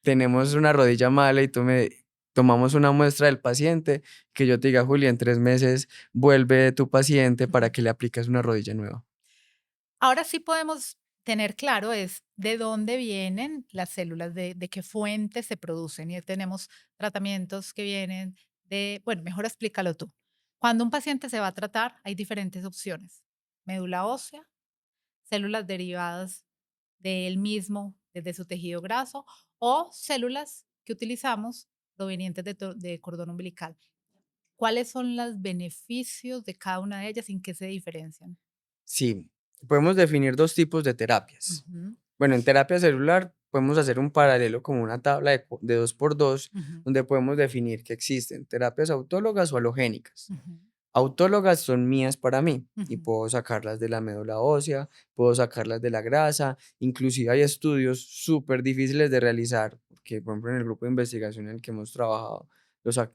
tenemos una rodilla mala y tú me tomamos una muestra del paciente, que yo te diga, Juli, en 3 meses vuelve tu paciente para que le apliques una rodilla nueva. Ahora sí podemos tener claro es de dónde vienen las células, de qué fuente se producen. Y tenemos tratamientos que vienen de, bueno, mejor explícalo tú. Cuando un paciente se va a tratar, hay diferentes opciones. Médula ósea, células derivadas del mismo, desde su tejido graso, o células que utilizamos provenientes de cordón umbilical. ¿Cuáles son los beneficios de cada una de ellas? ¿En qué se diferencian? Sí, podemos definir dos tipos de terapias. Ujú, Bueno, en terapia celular podemos hacer un paralelo como una tabla de 2 por 2, ujú, donde podemos definir que existen terapias autólogas o halogénicas. ujú. Autólogas son mías para mí y Ujú, puedo sacarlas de la médula ósea, puedo sacarlas de la grasa, inclusive hay estudios súper difíciles de realizar, porque por ejemplo en el grupo de investigación en el que hemos trabajado,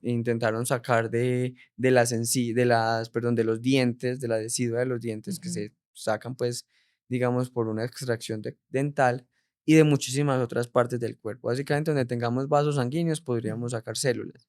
intentaron sacar de las, perdón, de los dientes, de la decidua de los dientes que ujú, se sacan pues, digamos, por una extracción dental y de muchísimas otras partes del cuerpo. Básicamente donde tengamos vasos sanguíneos ujú, podríamos sacar células.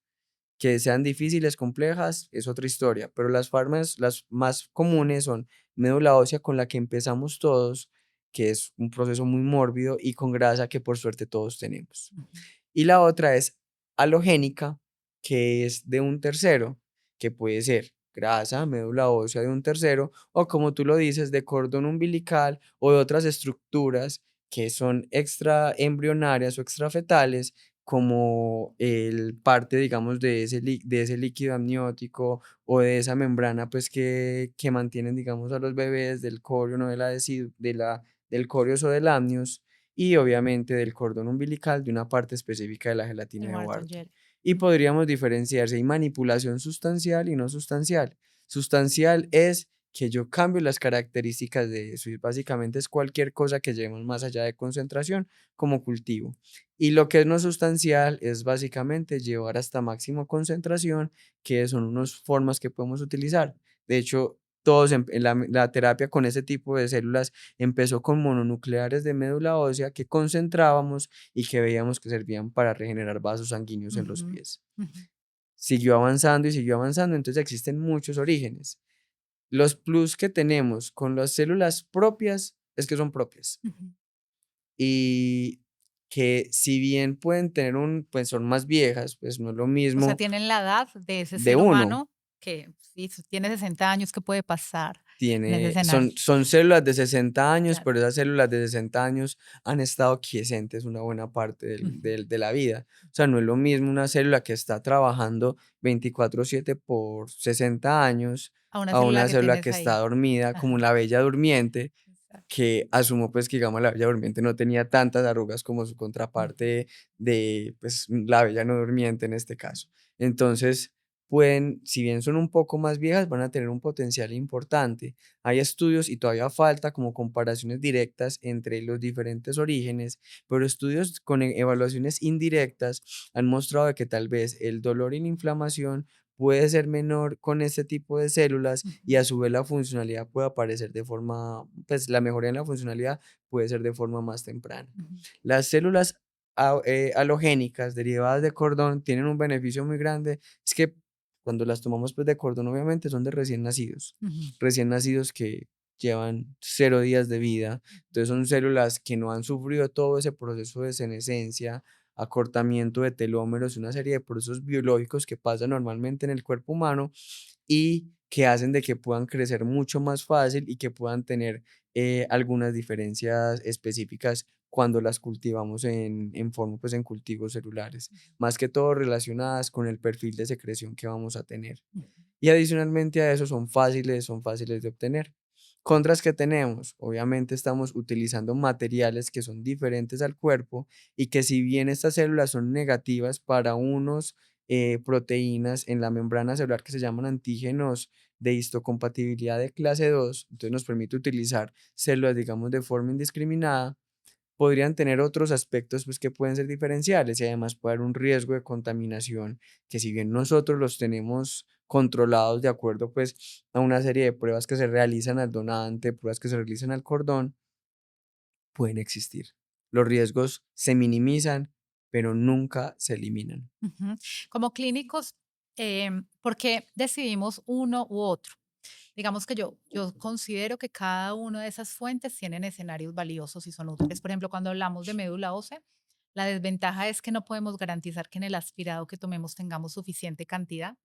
Que sean difíciles, complejas, es otra historia, pero las formas, las más comunes son médula ósea con la que empezamos todos, que es un proceso muy mórbido, y con grasa que por suerte todos tenemos. ujú, Y la otra es halogénica, que es de un tercero, que puede ser grasa, médula ósea de un tercero, o como tú lo dices, de cordón umbilical o de otras estructuras que son extraembrionarias o extrafetales como el parte, digamos, de ese líquido amniótico o de esa membrana, pues, que mantienen, digamos, a los bebés del corion o de la desi de la del corios o del amnios, y obviamente del cordón umbilical de una parte específica de la El gelatina de Marton Wharton. Gel. Y Ujú, podríamos diferenciar si hay manipulación sustancial y no sustancial. Sustancial es que yo cambio las características de eso, y básicamente es cualquier cosa que llevemos más allá de concentración como cultivo. Y lo que es no sustancial es básicamente llevar hasta máximo concentración, que son unas formas que podemos utilizar. De hecho, todos en la terapia con ese tipo de células empezó con mononucleares de médula ósea que concentrábamos y que veíamos que servían para regenerar vasos sanguíneos en los ujú, pies. ujú, Siguió avanzando y siguió avanzando, entonces existen muchos orígenes. Los plus que tenemos con las células propias es que son propias. ujú. Y que si bien pueden tener pues son más viejas, pues no es lo O sea, mismo tienen la edad de ese de ser uno. humano que si tiene 60 años, ¿qué puede pasar en ese Son, escenario? son células de 60 años, Claro. pero esas células de 60 años han estado quiescentes una buena parte Ujú. de la vida. O sea, no es lo mismo una célula que está trabajando 24/7 por 60 años A una a célula una que célula que tienes está ahí. dormida, como Ajá, la bella durmiente, exacto. que asumo pues que digamos la bella durmiente no tenía tantas arrugas como su Ujú, contraparte de pues la bella no durmiente en este caso. Entonces, pueden, si bien son un poco más viejas, van a tener un potencial importante. Hay estudios y todavía falta como comparaciones directas entre los diferentes orígenes, pero estudios con evaluaciones indirectas han mostrado de que tal vez el dolor y la inflamación puede ser menor con este tipo de células y ujú, a su vez la funcionalidad puede aparecer de forma, pues la mejoría en la funcionalidad puede ser de forma más temprana. ujú, Las células halogénicas derivadas de cordón tienen un beneficio muy grande, es que cuando las tomamos pues de cordón obviamente son de ujú, recién nacidos que llevan 0 días de vida, entonces son células que no han sufrido todo ese proceso de senescencia, acortamiento de telómeros, una serie de procesos biológicos que pasan normalmente en el cuerpo humano y que hacen de que puedan crecer mucho más fácil y que puedan tener algunas diferencias específicas cuando las cultivamos en forma, pues en cultivos celulares, más que todo relacionadas con el perfil de secreción que vamos a tener. ujú, Y adicionalmente a eso son fáciles de obtener. Contras que tenemos, obviamente estamos utilizando materiales que son diferentes al cuerpo y que si bien estas células son negativas para unos proteínas en la membrana celular que se llaman antígenos de histocompatibilidad de clase 2, entonces nos permite utilizar células, digamos, de forma indiscriminada, podrían tener otros aspectos pues, que pueden ser diferenciales y además puede haber un riesgo de contaminación que si bien nosotros los tenemos controlados de acuerdo pues a una serie de pruebas que se realizan al donante, pruebas que se realizan al cordón, pueden existir. Los riesgos se minimizan, pero nunca se eliminan. ujú. Como clínicos, ¿por qué decidimos uno u otro? Digamos que yo considero que cada una de esas fuentes tienen escenarios valiosos y son útiles. Por ejemplo, cuando hablamos de médula ósea, la desventaja es que no podemos garantizar que en el aspirado que tomemos tengamos suficiente cantidad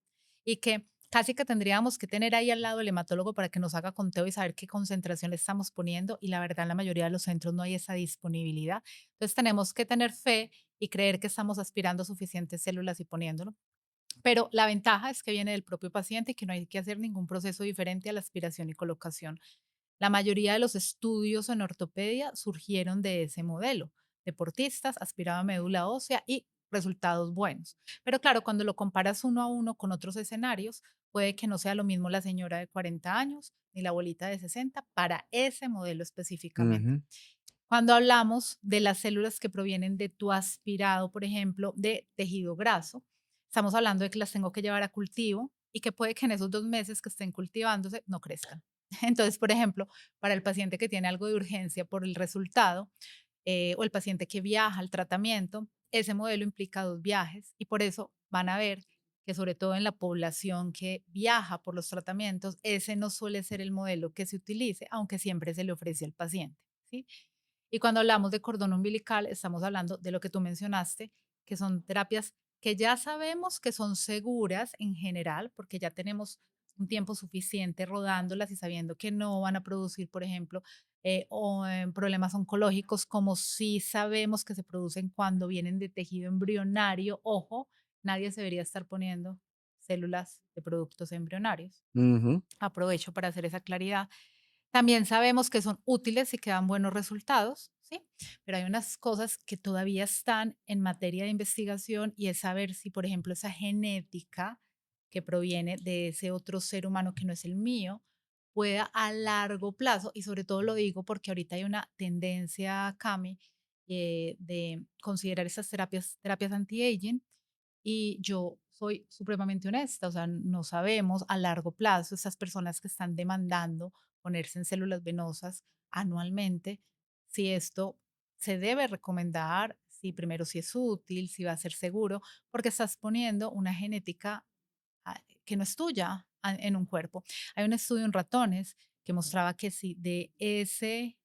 y que casi que tendríamos que tener ahí al lado el hematólogo para que nos haga conteo y saber qué concentración le estamos poniendo y la verdad en la mayoría de los centros no hay esa disponibilidad. Entonces tenemos que tener fe y creer que estamos aspirando suficientes células y poniéndolo. Pero la ventaja es que viene del propio paciente y que no hay que hacer ningún proceso diferente a la aspiración y colocación. La mayoría de los estudios en ortopedia surgieron de ese modelo. Deportistas, aspiraba médula ósea y resultados buenos. Pero claro, cuando lo comparas uno a uno con otros escenarios, puede que no sea lo mismo la señora de 40 años ni la abuelita de 60 para ese modelo específicamente. Ujú, Cuando hablamos de las células que provienen de tu aspirado, por ejemplo, de tejido graso, estamos hablando de que las tengo que llevar a cultivo y que puede que en esos 2 meses que estén cultivándose no crezcan. Entonces, por ejemplo, para el paciente que tiene algo de urgencia por el resultado o el paciente que viaja al tratamiento, ese modelo implica 2 viajes y por eso van a ver que sobre todo en la población que viaja por los tratamientos, ese no suele ser el modelo que se utilice, aunque siempre se le ofrece al paciente. ¿Sí? Y cuando hablamos de cordón umbilical, estamos hablando de lo que tú mencionaste, que son terapias que ya sabemos que son seguras en general, porque ya tenemos un tiempo suficiente rodándolas y sabiendo que no van a producir, por ejemplo, o en problemas oncológicos, como si sabemos que se producen cuando vienen de tejido embrionario. Ojo, nadie se debería estar poniendo células de productos embrionarios. Ujú. Aprovecho para hacer esa claridad. También sabemos que son útiles y que dan buenos resultados, ¿sí? Pero hay unas cosas que todavía están en materia de investigación y es saber si, por ejemplo, esa genética que proviene de ese otro ser humano que no es el mío, pueda a largo plazo, y sobre todo lo digo porque ahorita hay una tendencia, Cami, de considerar esas terapias anti-aging, y yo soy supremamente honesta, o sea, no sabemos a largo plazo esas personas que están demandando ponerse en células venosas anualmente, si esto se debe recomendar, si primero si es útil, si va a ser seguro, porque estás poniendo una genética que no es tuya en un cuerpo. Hay un estudio en ratones que mostraba que si de ese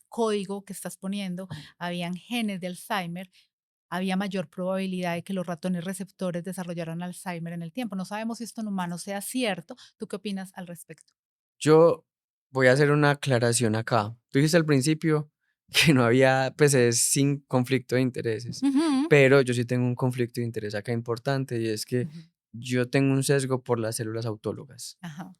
código que estás poniendo habían genes de Alzheimer, había mayor probabilidad de que los ratones receptores desarrollaran Alzheimer en el tiempo. No sabemos si esto en humanos sea cierto. ¿Tú qué opinas al respecto? Yo voy a hacer una aclaración acá. Tú dijiste al principio que no había, pues es sin conflicto de intereses, Ujú, pero yo sí tengo un conflicto de interés acá importante y es que ujú, yo tengo un sesgo por las células autólogas. ajá.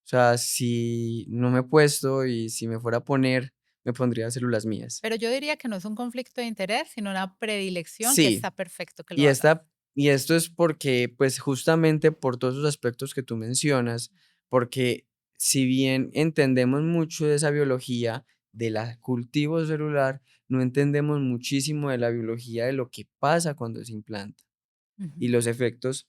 O sea, si no me he puesto y si me fuera a poner, me pondría células mías. Pero yo diría que no es un conflicto de interés, sino una predilección que Sí, está perfecto que lo y hagas. y esto es porque, pues, justamente por todos esos aspectos que tú mencionas, porque si bien entendemos mucho de esa biología, de la cultivo celular, no entendemos muchísimo de la biología de lo que pasa cuando se implanta y Ujú, los efectos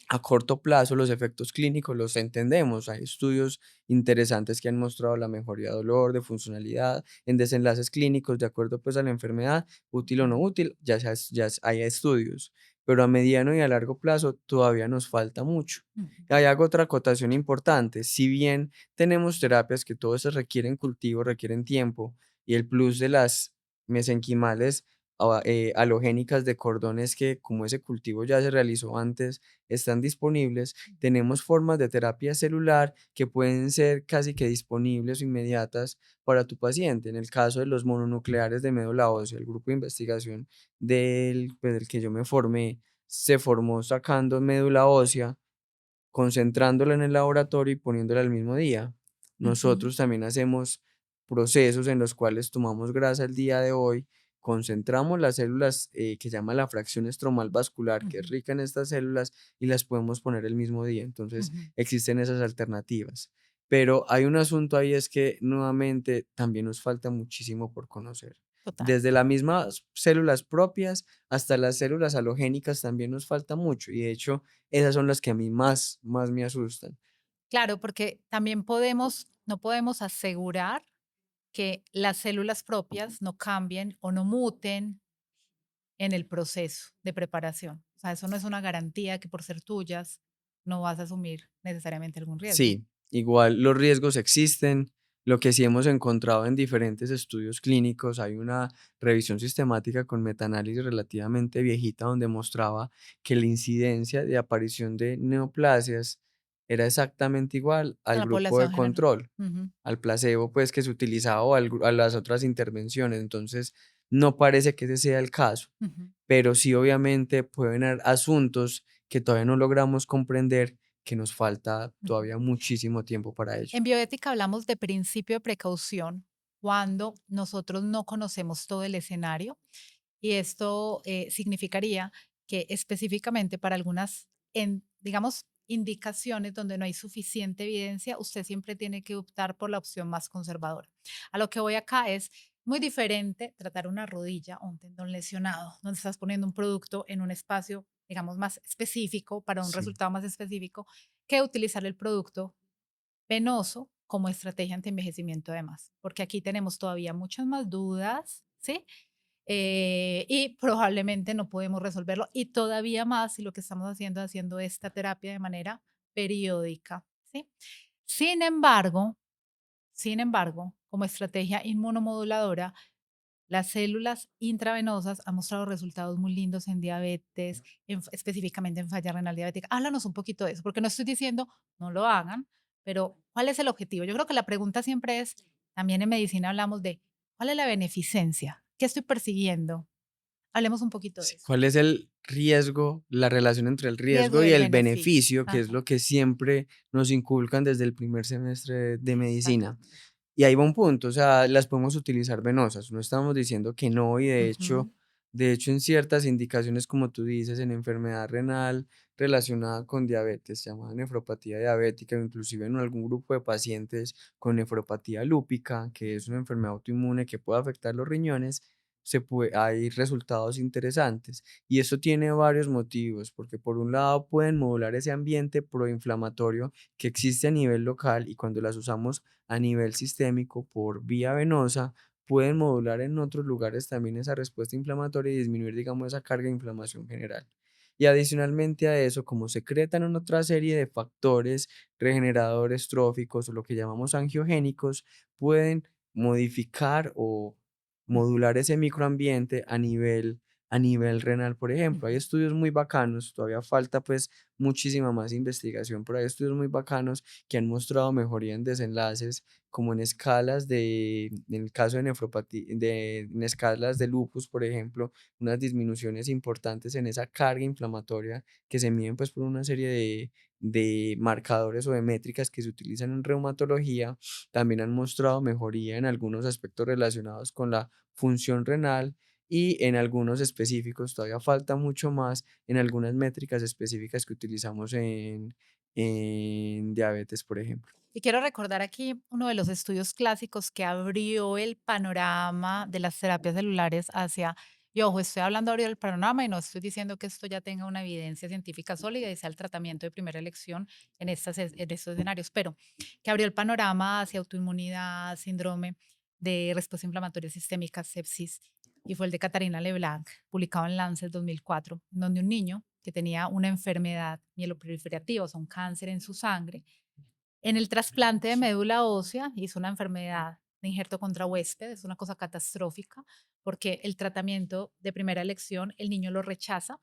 a corto plazo, los efectos clínicos los entendemos. Hay estudios interesantes que han mostrado la mejoría de dolor, de funcionalidad, en desenlaces clínicos, de acuerdo pues a la enfermedad, útil o no ujú, útil, hay estudios, pero a mediano y a largo plazo todavía nos falta mucho. ujú, Ahí hago otra acotación importante. Si bien tenemos terapias que todas se requieren cultivo, requieren tiempo, y el plus de las mesenquimales halogénicas de cordones que como ese cultivo ya se realizó antes, están disponibles, tenemos formas de terapia celular que pueden ser casi que disponibles o inmediatas para tu paciente. En el caso de los mononucleares de médula ósea, el grupo de investigación del que yo me formé, se formó sacando médula ósea, concentrándola en el laboratorio y poniéndola al mismo día. ujú, Nosotros también hacemos procesos en los cuales tomamos grasa el día de hoy, concentramos las células que llama la fracción estromal vascular, que es ujú, rica en estas células, y las podemos poner el mismo día. Entonces ujú. existen esas alternativas. Pero hay un asunto ahí, es que nuevamente también nos falta muchísimo por conocer. Total. Desde las mismas células propias hasta las células halogénicas también nos falta mucho. Y de hecho, esas son las que a mí más me asustan. Claro, porque también no podemos asegurar que las células propias no cambien o no muten en el proceso de preparación. O sea, eso no es una garantía que por ser tuyas no vas a asumir necesariamente algún riesgo. Sí, igual los riesgos existen. Lo que sí hemos encontrado en diferentes estudios clínicos, hay una revisión sistemática con metaanálisis relativamente viejita donde mostraba que la incidencia de aparición de neoplasias era exactamente igual A al la grupo de población general. control, Ujú, al placebo pues que se utilizaba o a las otras intervenciones. Entonces, no parece que ese sea el caso. ujú, Pero sí, obviamente, pueden haber asuntos que todavía no logramos comprender, que nos falta ujú. todavía muchísimo tiempo para ello. En bioética hablamos de principio de precaución cuando nosotros no conocemos todo el escenario, y esto significaría que específicamente para algunas, digamos, indicaciones donde no hay suficiente evidencia, usted siempre tiene que optar por la opción más conservadora. A lo que voy acá es muy diferente tratar una rodilla o un tendón lesionado, donde estás poniendo un producto en un espacio, digamos, más específico para un Sí, resultado más específico, que utilizar el producto venoso como estrategia ante envejecimiento además, porque aquí tenemos todavía muchas más dudas, ¿sí? Y probablemente no podemos resolverlo y todavía más si lo que estamos haciendo esta terapia de manera periódica, ¿sí? Sin embargo, sin embargo, como estrategia inmunomoduladora, las células intravenosas han mostrado resultados muy lindos en diabetes, específicamente en falla renal diabética. Háblanos un poquito de eso, porque no estoy diciendo no lo hagan, pero ¿cuál es el objetivo? Yo creo que la pregunta siempre es, También en medicina hablamos de cuál es la beneficencia, qué estoy persiguiendo. Hablemos un poquito de Sí, eso. ¿cuál es el riesgo, la relación entre el Riesgo riesgo y y el el beneficio. beneficio, que es Ajá, lo que siempre nos inculcan desde el primer semestre de medicina? exacto. Y ahí va un punto, o sea, las podemos utilizar venosas, no estamos diciendo que no, y Ujú, de hecho en ciertas indicaciones, como tú dices, en enfermedad renal relacionada con diabetes, llamada nefropatía diabética, o inclusive en algún grupo de pacientes con nefropatía lúpica, que es una enfermedad autoinmune que puede afectar los riñones, hay resultados interesantes. Y eso tiene varios motivos, porque por un lado pueden modular ese ambiente proinflamatorio que existe a nivel local, y cuando las usamos a nivel sistémico por vía venosa, pueden modular en otros lugares también esa respuesta inflamatoria y disminuir, digamos, esa carga de inflamación general. Y adicionalmente a eso, como secretan en otra serie de factores regeneradores tróficos o lo que llamamos angiogénicos, pueden modificar o ujú, modular ese microambiente a nivel renal, por ejemplo. Hay ujú. estudios muy bacanos, todavía falta pues muchísima más investigación, pero hay estudios muy bacanos que han mostrado mejoría en desenlaces, como en escalas en el caso de nefropatía, en escalas de lupus, por ejemplo, unas disminuciones importantes en esa carga inflamatoria que se miden pues por una serie de marcadores o de métricas que se utilizan en reumatología. También han mostrado mejoría en algunos aspectos relacionados con la función renal, y en algunos específicos todavía falta mucho más en algunas métricas específicas que utilizamos en diabetes, por ejemplo. Y quiero recordar aquí uno de los estudios clásicos que abrió el panorama de las terapias celulares hacia, y ojo, estoy hablando abrió el panorama y no estoy diciendo que esto ya tenga una evidencia científica sólida y sea el tratamiento de primera elección en estos escenarios, pero que abrió el panorama hacia autoinmunidad, síndrome de respuesta inflamatoria sistémica, sepsis, y fue el de Catarina Leblanc, publicado en Lancet 2004, en donde un niño que tenía una enfermedad mieloproliferativa, o sea, un cáncer en su sangre, en el trasplante de médula ósea hizo una enfermedad de injerto contra huésped, es una cosa catastrófica, porque el tratamiento de primera elección, el niño lo rechaza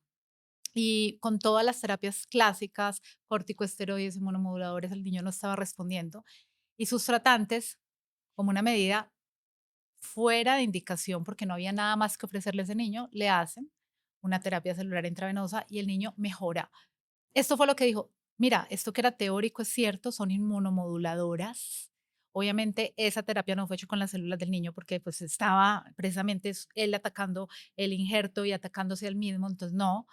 y con todas las terapias clásicas, corticosteroides, inmunomoduladores, el niño no estaba respondiendo y sus tratantes, como una medida fuera de indicación, porque no había nada más que ofrecerle a ese niño, le hacen una terapia celular intravenosa y el niño mejora. Esto fue lo que dijo, mira, esto que era teórico es cierto, son inmunomoduladoras. Obviamente esa terapia no fue hecha con las células del niño porque pues estaba precisamente él atacando el injerto y atacándose al mismo, entonces no.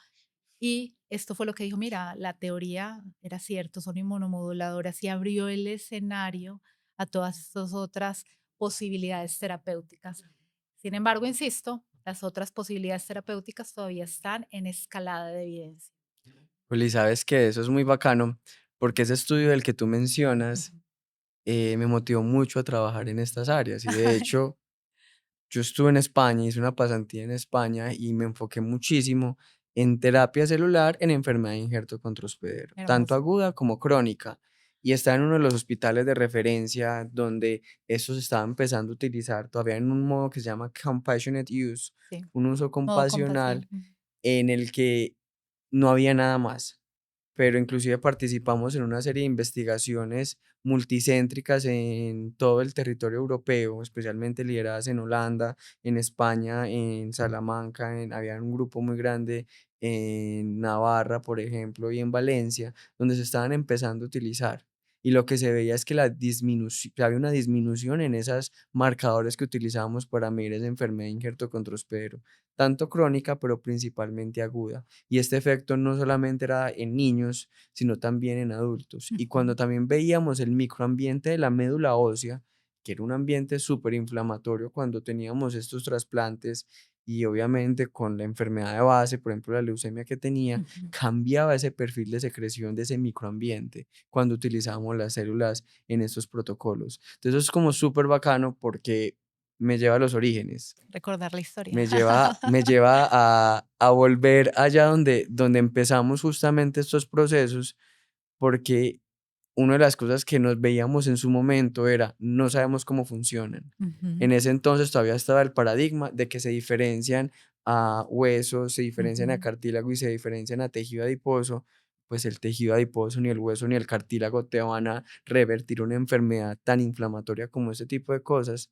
Y esto fue lo que dijo, mira, la teoría era cierto, son inmunomoduladoras y abrió el escenario a todas estas otras posibilidades terapéuticas. Sin embargo, insisto, las otras posibilidades terapéuticas todavía están en escalada de evidencia. Pues, y sabes que eso es muy bacano, porque ese estudio del que tú mencionas Ujú. me motivó mucho a trabajar en estas áreas. Y de hecho, yo estuve en España, hice una pasantía en España y me enfoqué muchísimo en terapia celular en enfermedad de injerto contrahospedero, tanto Hermoso. aguda como crónica. Y estaba en uno de los hospitales de referencia donde eso se estaba empezando a utilizar todavía en un modo que se llama compassionate use, Sí, un uso modo compasivo. compasional, Ujú. en el que no había nada más, pero inclusive participamos en una serie de investigaciones multicéntricas en todo el territorio europeo, especialmente lideradas en Holanda, en España, en Salamanca, había un grupo muy grande en Navarra, por ejemplo, y en Valencia, donde se estaban empezando a utilizar. Y lo que se veía es que había una disminución en esos marcadores que utilizábamos para medir esa enfermedad de injerto contrahospedero, tanto crónica, pero principalmente aguda. Y este efecto no solamente era en niños, sino también en adultos. Y cuando Ujú, también veíamos el microambiente de la médula ósea, que era un ambiente súper inflamatorio cuando teníamos estos trasplantes, y obviamente con la enfermedad de base, por ejemplo la leucemia que tenía, ujú. cambiaba ese perfil de secreción de ese microambiente cuando utilizábamos las células en estos protocolos. Entonces eso es como súper bacano porque me lleva a los orígenes. Recordar la historia. Me lleva a volver allá donde empezamos justamente estos procesos, porque una de las cosas que nos veíamos en su momento era, no sabemos cómo funcionan. Ujú, En ese entonces todavía estaba el paradigma de que se diferencian a huesos, se diferencian a ujú. cartílago y se diferencian a tejido adiposo, pues el tejido adiposo, ni el hueso, ni el cartílago te van a revertir una enfermedad tan inflamatoria como ese tipo de cosas,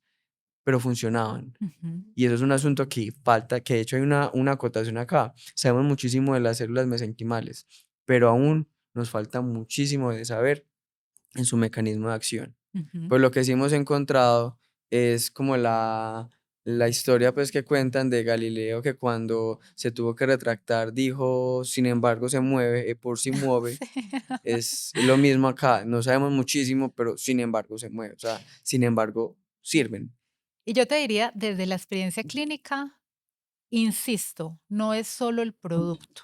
pero funcionaban. Ujú. Y eso es un asunto que falta, que de hecho hay una acotación acá. Sabemos muchísimo de las células mesenquimales, pero aún nos falta muchísimo de saber en su mecanismo de acción. Ujú. Pues lo que sí hemos encontrado es como la historia pues que cuentan de Galileo que cuando se tuvo que retractar dijo, sin embargo se mueve, por si mueve, Sí. es lo mismo acá, no sabemos muchísimo, pero sin embargo se mueve, o sea, sin embargo sirven. Y yo te diría, desde la experiencia clínica, insisto, no es solo el producto,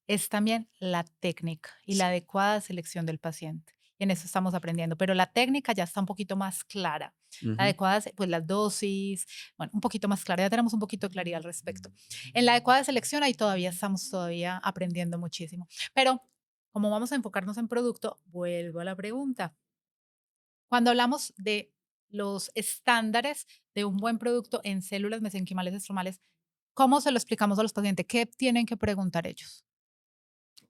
es también la técnica y la Sí. adecuada selección del paciente. En eso estamos aprendiendo, pero la técnica ya está un poquito más clara. La Ujú. adecuada, pues las dosis, bueno, un poquito más clara, ya tenemos un poquito de claridad al respecto. En la adecuada selección ahí todavía estamos todavía aprendiendo muchísimo. Pero como vamos a enfocarnos en producto, vuelvo a la pregunta. Cuando hablamos de los estándares de un buen producto en células mesenquimales estromales, ¿cómo se lo explicamos a los pacientes? ¿Qué tienen que preguntar ellos?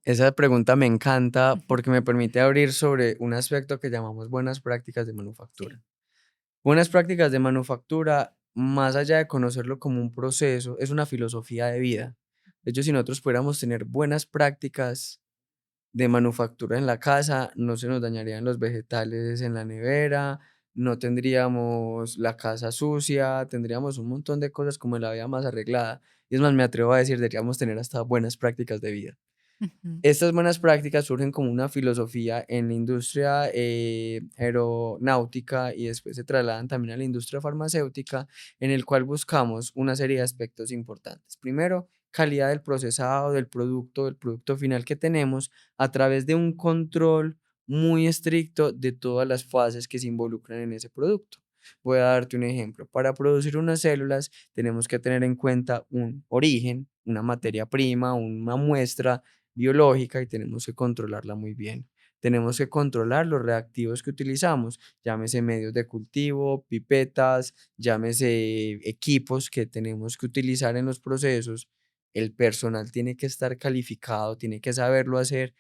Esa pregunta me encanta Ujú. porque me permite abrir sobre un aspecto que llamamos buenas prácticas de Sí. manufactura. Buenas prácticas de manufactura, más allá de conocerlo como un proceso, es una filosofía de vida. De hecho, si nosotros pudiéramos tener buenas prácticas de manufactura en la casa, no se nos dañarían los vegetales en la nevera, no tendríamos la casa sucia, tendríamos un montón de cosas como en la vida más arreglada. Y es más, me atrevo a decir, deberíamos tener hasta buenas prácticas de vida. Ujú. Estas buenas prácticas surgen como una filosofía en la industria aeronáutica y después se trasladan también a la industria farmacéutica, en el cual buscamos una serie de aspectos importantes. Primero, calidad del procesado, del producto final que tenemos a través de un control muy estricto de todas las fases que se involucran en ese producto. Voy a darte un ejemplo. Para producir unas células tenemos que tener en cuenta un origen, una materia prima, una muestra biológica y tenemos que controlarla muy bien. Tenemos que controlar los reactivos que utilizamos, llámese medios de cultivo, pipetas, llámese equipos que tenemos que utilizar en los procesos. El personal tiene que estar calificado, tiene que saberlo hacer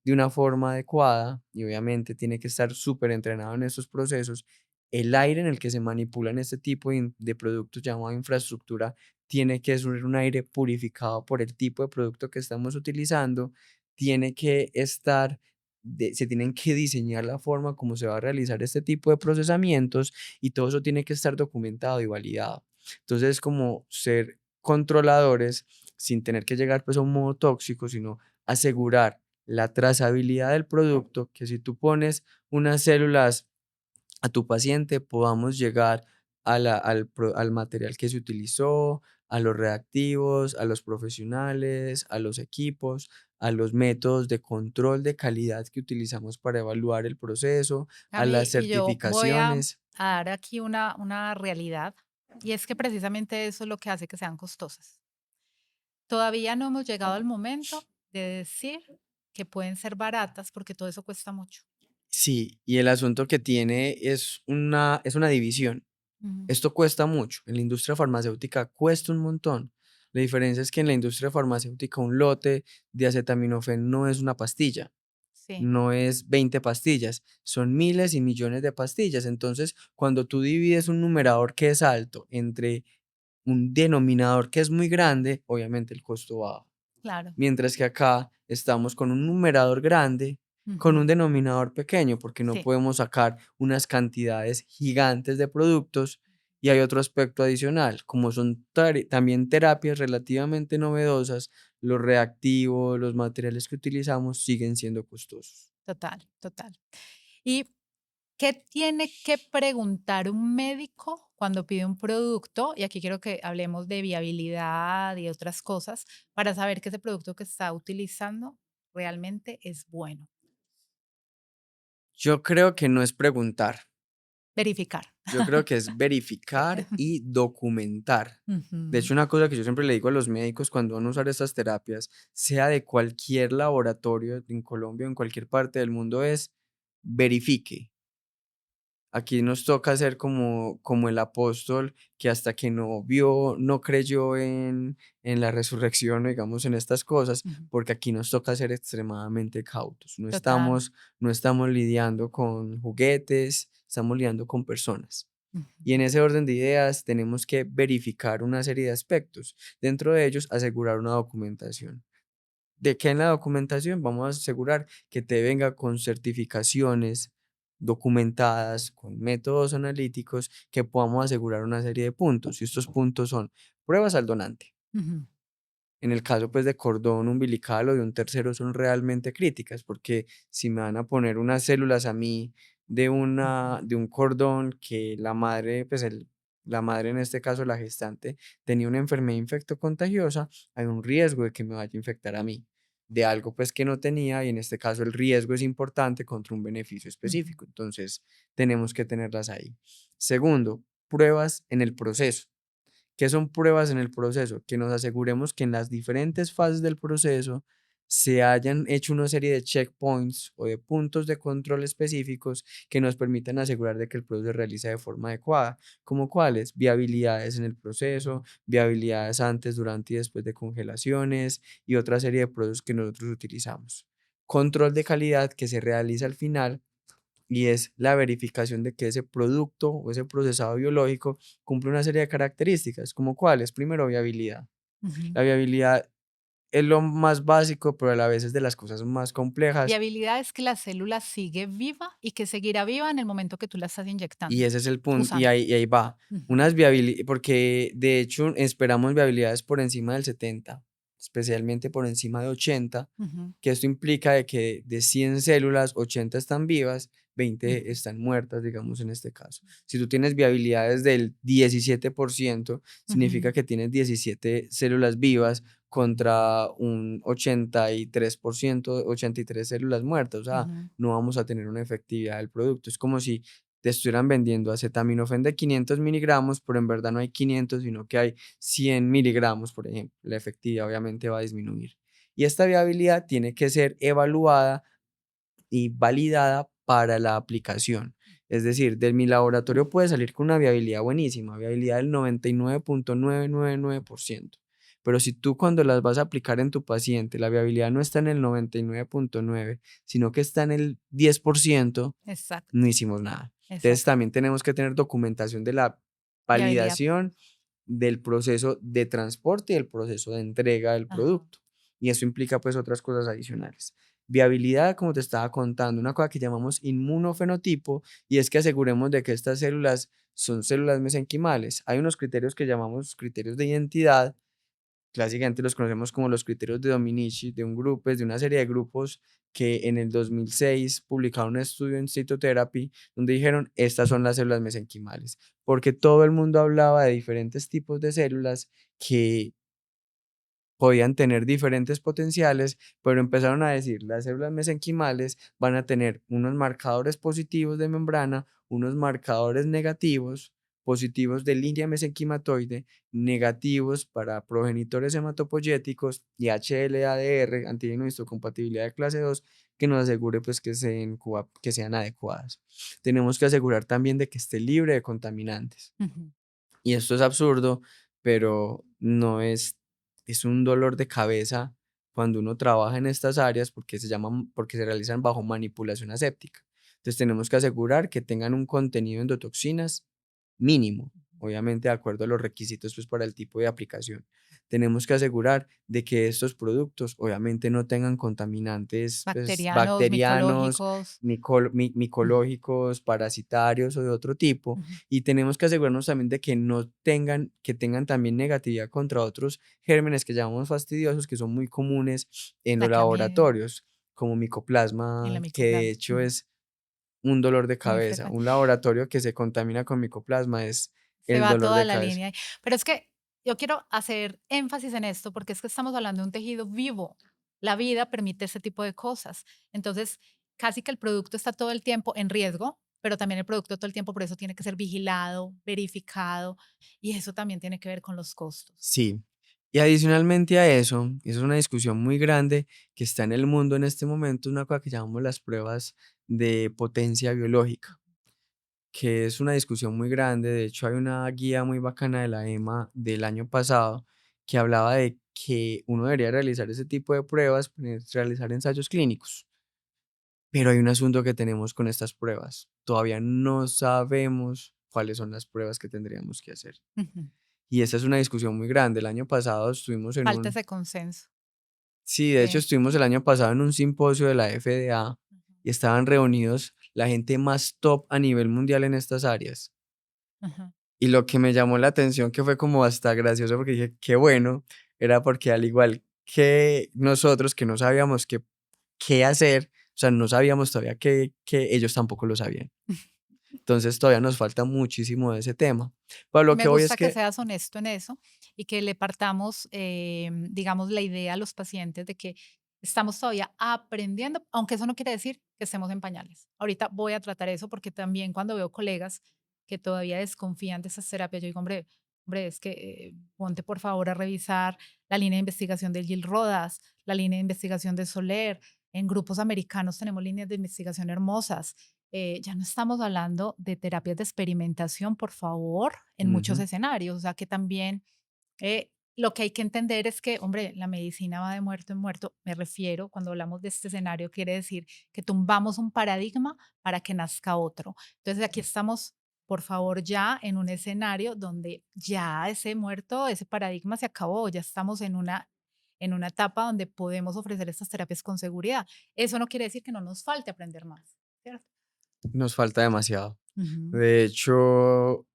de una forma adecuada y obviamente tiene que estar súper entrenado en estos procesos. El aire en el que se manipulan este tipo de productos llamado infraestructura tiene que ser un aire purificado por el tipo de producto que estamos utilizando, tiene que estar, se tienen que diseñar la forma como se va a realizar este tipo de procesamientos y todo eso tiene que estar documentado y validado. Entonces, es como ser controladores sin tener que llegar pues a un modo tóxico, sino asegurar la trazabilidad del producto, que si tú pones unas células a tu paciente, podamos llegar al material que se utilizó, a los reactivos, a los profesionales, a los equipos, a los métodos de control de calidad que utilizamos para evaluar el proceso, a las Y yo voy certificaciones. a dar aquí una realidad, y es que precisamente eso es lo que hace que sean costosas. Todavía no hemos llegado al momento de decir que pueden ser baratas porque todo eso cuesta mucho. Sí, y el asunto que tiene es una división. Ujú. Esto cuesta mucho. En la industria farmacéutica cuesta un montón. La diferencia es que en la industria farmacéutica un lote de acetaminofén no es una pastilla, Sí, no es 20 pastillas, son miles y millones de pastillas. Entonces, cuando tú divides un numerador que es alto entre un denominador que es muy grande, obviamente el costo baja. claro. Mientras que acá estamos con un numerador grande, con Ujú. un denominador pequeño, porque no Sí, podemos sacar unas cantidades gigantes de productos. Y hay otro aspecto adicional, como son también terapias relativamente novedosas, los reactivos, los materiales que utilizamos siguen siendo costosos. total, total. ¿Y qué tiene que preguntar un médico cuando pide un producto? Y aquí quiero que hablemos de viabilidad y otras cosas para saber que ese producto que está utilizando realmente es bueno. Yo creo que no es preguntar, Verificar. yo creo que es Sí. verificar y documentar. De Ujú. hecho, una cosa que yo siempre le digo a los médicos cuando van a usar estas terapias, sea de cualquier laboratorio en Colombia o en cualquier parte del mundo, es verifique. Aquí nos toca ser como el apóstol que hasta que no vio, no creyó en la resurrección, digamos, en estas cosas, Ujú. porque aquí nos toca ser extremadamente cautos. Total. No estamos lidiando con juguetes, estamos lidiando con personas. Y en Ujú. ese orden de ideas tenemos que verificar una serie de aspectos. Dentro de ellos, asegurar una documentación. ¿De qué en la documentación? Vamos a asegurar que te venga con certificaciones documentadas, con métodos analíticos, que podamos asegurar una serie de puntos. Y estos puntos son pruebas al donante. Ujú. En el caso, pues, de cordón umbilical o de un tercero son realmente críticas, porque si me van a poner unas células a mí Ujú. de un cordón que la madre, pues, la madre, en este caso la gestante, tenía una enfermedad infectocontagiosa, hay un riesgo de que me vaya a infectar a mí, de algo, pues, que no tenía, y en este caso el riesgo es importante contra un beneficio Ujú. específico. Entonces, tenemos que tenerlas ahí. Segundo, pruebas en el proceso. ¿Qué son pruebas en el proceso? Que nos aseguremos que en las diferentes fases del proceso se hayan hecho una serie de checkpoints o de puntos de control específicos que nos permitan asegurar de que el proceso se realiza de forma adecuada, como cuáles, viabilidades en el proceso, viabilidades antes, durante y después de congelaciones y otra serie de procesos que nosotros utilizamos. Control de calidad que se realiza al final y es la verificación de que ese producto o ese procesado biológico cumple una serie de características, como cuáles. Primero, viabilidad. Ujú. La viabilidad es lo más básico, pero a la vez es de las cosas más complejas Viabilidad es que la célula sigue viva y que seguirá viva en el momento que tú la estás y inyectando, ese es el punto, usando. y ahí va. Ujú. Unas viabili porque de hecho esperamos viabilidades por encima del 70, especialmente por encima de 80, Ujú. que esto implica de que de 100 células, 80 están vivas, 20 Ujú. están muertas, digamos, en este caso. Si tú tienes viabilidades del 17%, significa Ujú. que tienes 17 células vivas contra un 83%, 83 células muertas. O sea, Ujú. no vamos a tener una efectividad del producto. Es como si te estuvieran vendiendo acetaminofén de 500 miligramos, pero en verdad no hay 500, sino que hay 100 miligramos, por ejemplo. La efectividad obviamente va a disminuir. Y esta viabilidad tiene que ser evaluada y validada para la aplicación. Es decir, de mi laboratorio puede salir con una viabilidad buenísima, viabilidad del 99.999%. Pero si tú cuando las vas a aplicar en tu paciente, la viabilidad no está en el 99.9, sino que está en el 10%, no Exacto, hicimos nada. Entonces exacto. también tenemos que tener documentación de la Viabilidad. validación del proceso de transporte y el proceso de entrega del Ajá. producto. Y eso implica pues otras cosas adicionales. Viabilidad, como te estaba contando, una cosa que llamamos inmunofenotipo, y es que aseguremos de que estas células son células mesenquimales. Hay unos criterios que llamamos criterios de identidad. Clásicamente los conocemos como los criterios de Dominici, de un grupo, de una serie de grupos que en el 2006 publicaron un estudio en Cytotherapy donde dijeron, estas son las células mesenquimales, porque todo el mundo hablaba de diferentes tipos de células que podían tener diferentes potenciales, pero empezaron a decir, las células mesenquimales van a tener unos marcadores positivos de membrana, unos marcadores negativos, positivos de línea mesenquimatoide, negativos para progenitores hematopoyéticos y HLA-DR, antígeno histocompatibilidad de clase 2, que nos asegure pues que sean adecuadas. Tenemos que asegurar también de que esté libre de contaminantes. Ujú. Y esto es absurdo, pero no es, es un dolor de cabeza cuando uno trabaja en estas áreas porque se realizan bajo manipulación aséptica. Entonces tenemos que asegurar que tengan un contenido de endotoxinas mínimo, obviamente de acuerdo a los requisitos pues para el tipo de aplicación. Tenemos que asegurar de que estos productos obviamente no tengan contaminantes pues, Bacterianos, bacterianos, micológicos. Ujú. micológicos, parasitarios o de otro tipo, Ujú. y tenemos que asegurarnos también de que no tengan, que tengan también negatividad contra otros gérmenes que llamamos fastidiosos, que son muy comunes en La los clamidia laboratorios, como en la micoplasma, que de micoplasma. hecho Ujú. es un dolor de Muy cabeza. frecuente. Un laboratorio que se contamina con micoplasma es Se el va dolor toda de la cabeza. línea ahí. Pero es que yo quiero hacer énfasis en esto, porque es que estamos hablando de un tejido vivo. La vida permite ese tipo de cosas. Entonces, casi que el producto está todo el tiempo en riesgo, pero también el producto todo el tiempo por eso tiene que ser vigilado, verificado, y eso también tiene que ver con los costos. Sí. Y adicionalmente a eso, es una discusión muy grande que está en el mundo en este momento, una cosa que llamamos las pruebas de potencia biológica. que es una discusión muy grande. De hecho, hay una guía muy bacana de la EMA del año pasado que hablaba de que uno debería realizar ese tipo de pruebas, realizar ensayos clínicos. Pero hay un asunto que tenemos con estas pruebas. Todavía no sabemos cuáles son las pruebas que tendríamos que hacer. Ujú. Y esa es una discusión muy grande. El año pasado estuvimos en Falta un, ese consenso. sí, de hecho Sí. estuvimos el año pasado en un simposio de la FDA Ujú, y estaban reunidos la gente más top a nivel mundial en estas áreas. ujú. Y lo que me llamó la atención, que fue como hasta gracioso, porque dije, qué bueno, era porque al igual que nosotros que no sabíamos qué hacer, o sea, no sabíamos todavía que ellos tampoco lo sabían. Entonces todavía nos falta muchísimo de ese tema. Pero lo Me que voy es gusta que que seas honesto en eso y que le partamos, digamos, la idea a los pacientes de que estamos todavía aprendiendo, aunque eso no quiere decir que estemos en pañales. Ahorita voy a tratar eso porque también cuando veo colegas que todavía desconfían de esas terapias, yo digo, hombre, es que ponte por favor a revisar la línea de investigación de Gil Rodas, la línea de investigación de Soler. En grupos americanos tenemos líneas de investigación hermosas. Ya no estamos hablando de terapias de experimentación, por favor, en muchos ujú, escenarios. O sea que también lo que hay que entender es que, hombre, la medicina va de muerto en muerto. Me refiero, cuando hablamos de este escenario, quiere decir que tumbamos un paradigma para que nazca otro. Entonces aquí estamos, por favor, ya en un escenario donde ya ese muerto, ese paradigma se acabó, ya estamos en una etapa donde podemos ofrecer estas terapias con seguridad. Eso no quiere decir que no nos falte aprender más, ¿cierto? nos falta demasiado. Ujú. De hecho,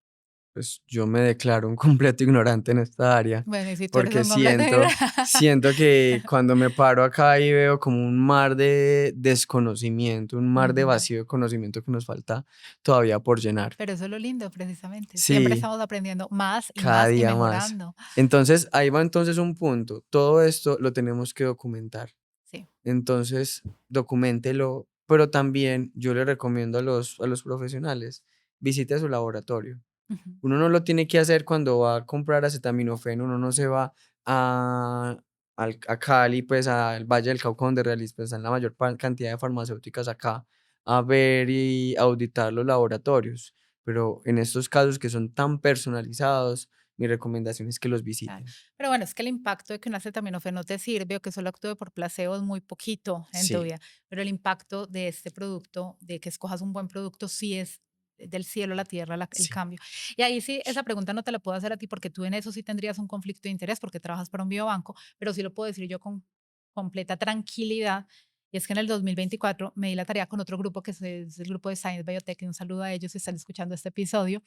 pues yo me declaro un completo ignorante en esta área, Bueno, y si tú eres porque un completo negro. siento que cuando me paro acá y veo como un mar de desconocimiento, un mar de Ujú. vacío de conocimiento que nos falta todavía por llenar. Pero eso es lo lindo, precisamente. Siempre Sí, estamos aprendiendo más y cada más y día más. mejorando. Entonces, ahí va entonces un punto. Todo esto lo tenemos que documentar. Sí. Entonces, documéntelo, pero también yo le recomiendo a los profesionales, visite su laboratorio. Ujú. Uno no lo tiene que hacer cuando va a comprar acetaminofén, uno no se va a, a Cali, pues al Valle del Cauca, donde pues, están la mayor cantidad de farmacéuticas acá, a ver y auditar los laboratorios. Pero en estos casos que son tan personalizados, mi recomendación es que los Claro. visiten. Pero bueno, es que el impacto de que un acetaminofén no te sirve o que solo actúe por placebo es muy poquito en tu Sí, vida. Pero el impacto de este producto, de que escojas un buen producto, sí es del cielo a la tierra el sí. cambio. Y ahí sí, esa pregunta no te la puedo hacer a ti porque tú en eso sí tendrías un conflicto de interés porque trabajas para un biobanco, pero sí lo puedo decir yo con completa tranquilidad. Y es que en el 2024 me di la tarea con otro grupo que es el grupo de Science Biotech, y un saludo a ellos si están escuchando este episodio.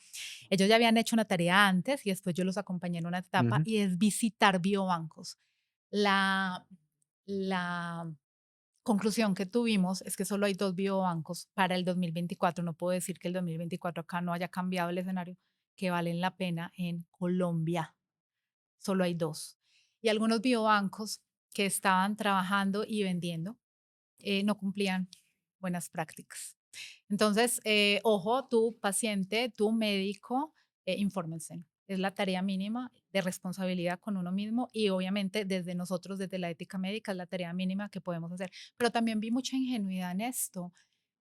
Ellos ya habían hecho una tarea antes y después yo los acompañé en una etapa Ujú. y es visitar biobancos. La, la conclusión que tuvimos es que solo hay dos biobancos para el 2024. No puedo decir que el 2024 acá no haya cambiado el escenario, que valen la pena en Colombia. Solo hay dos. Y algunos biobancos que estaban trabajando y vendiendo no cumplían buenas prácticas. Entonces, ojo, tu paciente, tu médico, infórmense. Es la tarea mínima de responsabilidad con uno mismo y obviamente desde nosotros, desde la ética médica, es la tarea mínima que podemos hacer. Pero también vi mucha ingenuidad en esto.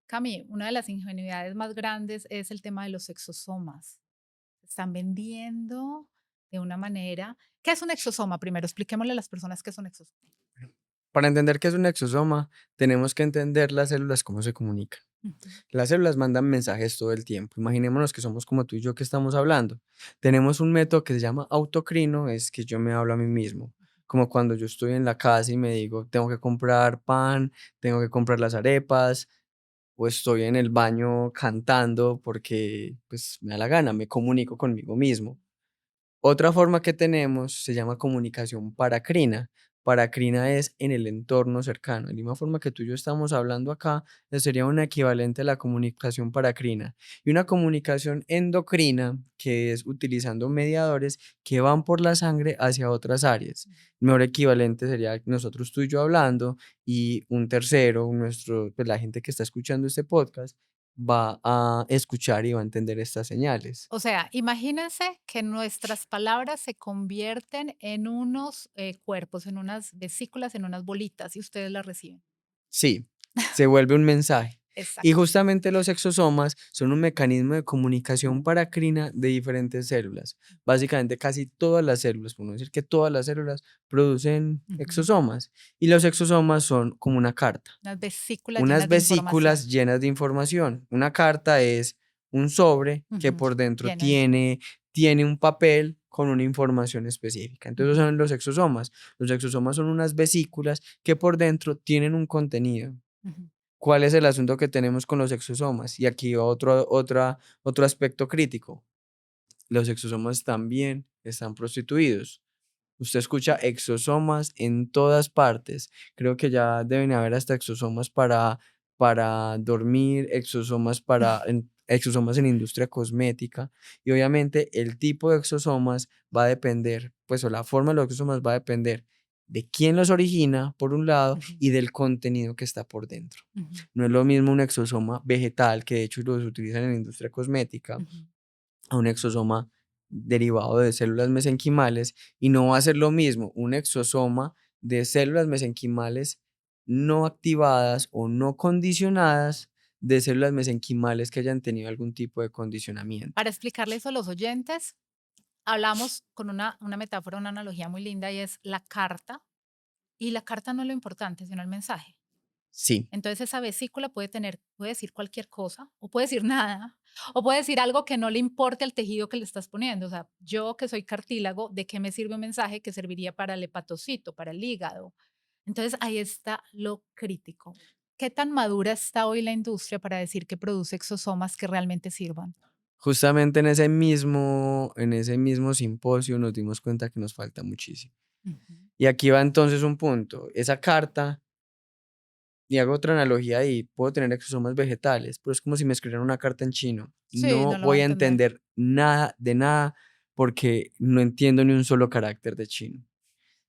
Cami, una de las ingenuidades más grandes es el tema de los exosomas. Se están vendiendo de una manera. ¿Qué es un exosoma? Primero, expliquémosle a las personas qué es un exosoma. Para entender qué es un exosoma, tenemos que entender las células cómo se comunican. Ujú, Las células mandan mensajes todo el tiempo. Imaginémonos que somos como tú y yo que estamos hablando. Tenemos un método que se llama autocrino, es que yo me hablo a mí mismo. Como cuando yo estoy en la casa y me digo, tengo que comprar pan, tengo que comprar las arepas, o estoy en el baño cantando porque pues me da la gana, me comunico conmigo mismo. Otra forma que tenemos se llama comunicación paracrina. Paracrina es en el entorno cercano. De la misma forma que tú y yo estamos hablando acá, sería un equivalente a la comunicación paracrina. Y una comunicación endocrina, que es utilizando mediadores que van por la sangre hacia otras áreas. El mejor equivalente sería nosotros tú y yo hablando y un tercero, pues la gente que está escuchando este podcast, va a escuchar y va a entender estas señales. o sea, imagínense que nuestras palabras se convierten en unos cuerpos, en unas vesículas, en unas bolitas y ustedes las reciben. Sí, se vuelve un mensaje. Y Exacto. justamente los exosomas son un mecanismo de comunicación paracrina de diferentes células. Básicamente casi todas las células, podemos decir que todas las células producen Ujú. exosomas y los exosomas son como una carta, Unas vesículas unas llenas de información. vesículas llenas de información. Una carta es un sobre que Ujú. por dentro Lleno de info. tiene un papel con una información específica. Entonces Ujú, son los exosomas. Los exosomas son unas vesículas que por dentro tienen un contenido. ujú, ¿Cuál es el asunto que tenemos con los exosomas? Y aquí va otro aspecto crítico. Los exosomas también están prostituidos. Usted escucha exosomas en todas partes. Creo que ya deben haber hasta exosomas para dormir, exosomas en industria cosmética. Y obviamente el tipo de exosomas va a depender, pues o la forma de los exosomas va a depender de quién los origina, por un lado, ujú, y del contenido que está por dentro. ujú, No es lo mismo un exosoma vegetal, que de hecho los utilizan en la industria cosmética, ujú. a un exosoma derivado de células mesenquimales, y no va a ser lo mismo un exosoma de células mesenquimales no activadas o no condicionadas de células mesenquimales que hayan tenido algún tipo de condicionamiento. Para explicarle eso a los oyentes, hablamos con una metáfora, una analogía muy linda y es la carta. Y la carta no es lo importante, sino el mensaje. Sí, Entonces esa vesícula puede decir cualquier cosa, o puede decir nada, o puede decir algo que no le importe al tejido que le estás poniendo. O sea, yo que soy cartílago, ¿de qué me sirve un mensaje que serviría para el hepatocito, para el hígado? Entonces ahí está lo crítico. ¿Qué tan madura está hoy la industria para decir que produce exosomas que realmente sirvan? justamente en ese mismo simposio nos dimos cuenta que nos falta muchísimo. Ujú. Y aquí va entonces un punto. Esa carta, y hago otra analogía ahí, puedo tener exosomas vegetales, pero es como si me escribieran una carta en chino. Sí, No no lo va a voy a entender. entender nada de nada porque no entiendo ni un solo carácter de chino.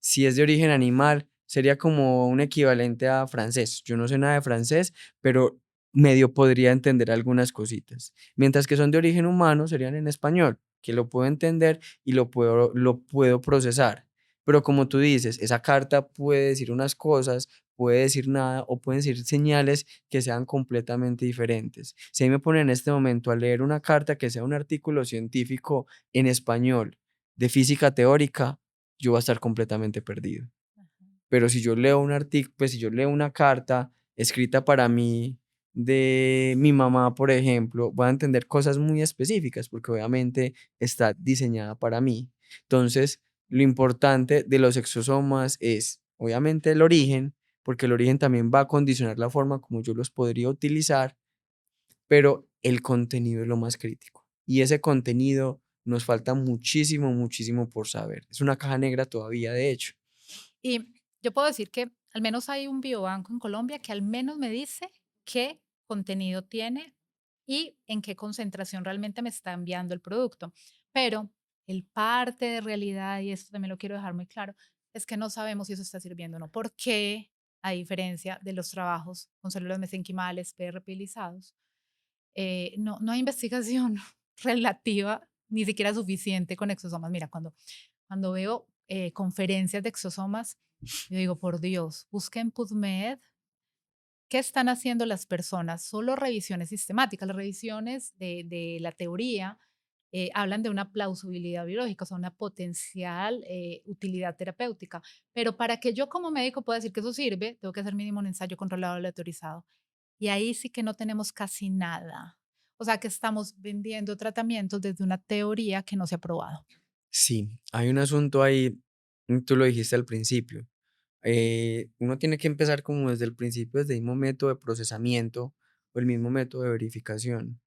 Si es de origen animal, sería como un equivalente a francés. Yo no sé nada de francés, pero medio podría entender algunas cositas. Mientras que son de origen humano, serían en español, que lo puedo entender y lo puedo procesar. Pero como tú dices, esa carta puede decir unas cosas, puede decir nada o pueden decir señales que sean completamente diferentes. Si a mí me ponen en este momento a leer una carta que sea un artículo científico en español de física teórica, yo voy a estar completamente perdido. Pero si yo leo un artículo, pues si yo leo una carta escrita para mí de mi mamá, por ejemplo, voy a entender cosas muy específicas porque obviamente está diseñada para mí. Entonces, lo importante de los exosomas es obviamente el origen, porque el origen también va a condicionar la forma como yo los podría utilizar, pero el contenido es lo más crítico. Y ese contenido nos falta muchísimo, muchísimo por saber. Es una caja negra todavía, de hecho. Y yo puedo decir que al menos hay un biobanco en Colombia que al menos me dice qué contenido tiene y en qué concentración realmente me está enviando el producto. Pero el parte de realidad, y esto también lo quiero dejar muy claro, es que no sabemos si eso está sirviendo o no. ¿Por qué? A diferencia de los trabajos con células mesenquimales, PRP lisados, no hay investigación relativa, ni siquiera suficiente con exosomas. Mira, cuando veo conferencias de exosomas, yo digo, por Dios, busquen PubMed, ¿qué están haciendo las personas? Solo revisiones sistemáticas. Las revisiones de la teoría hablan de una plausibilidad biológica, o sea, una potencial utilidad terapéutica. Pero para que yo como médico pueda decir que eso sirve, tengo que hacer mínimo un ensayo controlado aleatorizado. Y ahí sí que no tenemos casi nada. O sea, que estamos vendiendo tratamientos desde una teoría que no se ha probado. Sí, hay un asunto ahí, tú lo dijiste al principio. Uno tiene que empezar como desde el principio, desde el mismo método de procesamiento o el mismo método de verificación.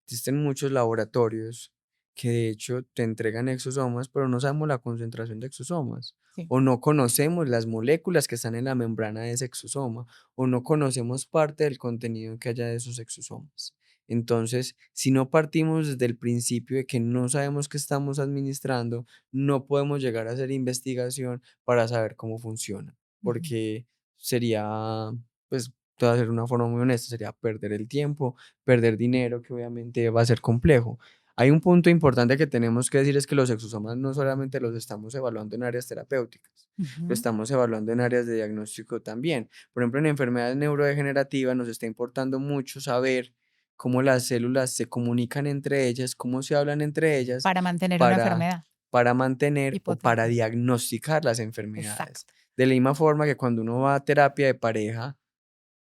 Existen muchos laboratorios que de hecho te entregan exosomas, pero no sabemos la concentración de exosomas, Sí. o no conocemos las moléculas que están en la membrana de ese exosoma, o no conocemos parte del contenido que haya de esos exosomas. Entonces, si no partimos desde el principio de que no sabemos qué estamos administrando, no podemos llegar a hacer investigación para saber cómo funciona, Ujú. porque sería, pues, te voy a hacer una forma muy honesta, sería perder el tiempo, perder dinero, que obviamente va a ser complejo. Hay un punto importante que tenemos que decir es que los exosomas no solamente los estamos evaluando en áreas terapéuticas, lo Ujú. estamos evaluando en áreas de diagnóstico también. Por ejemplo, en enfermedades neurodegenerativas nos está importando mucho saber cómo las células se comunican entre ellas, cómo se hablan entre ellas Para mantener una para, enfermedad para mantener o para hipotética. diagnosticar las enfermedades. Exacto. De la misma forma que cuando uno va a terapia de pareja,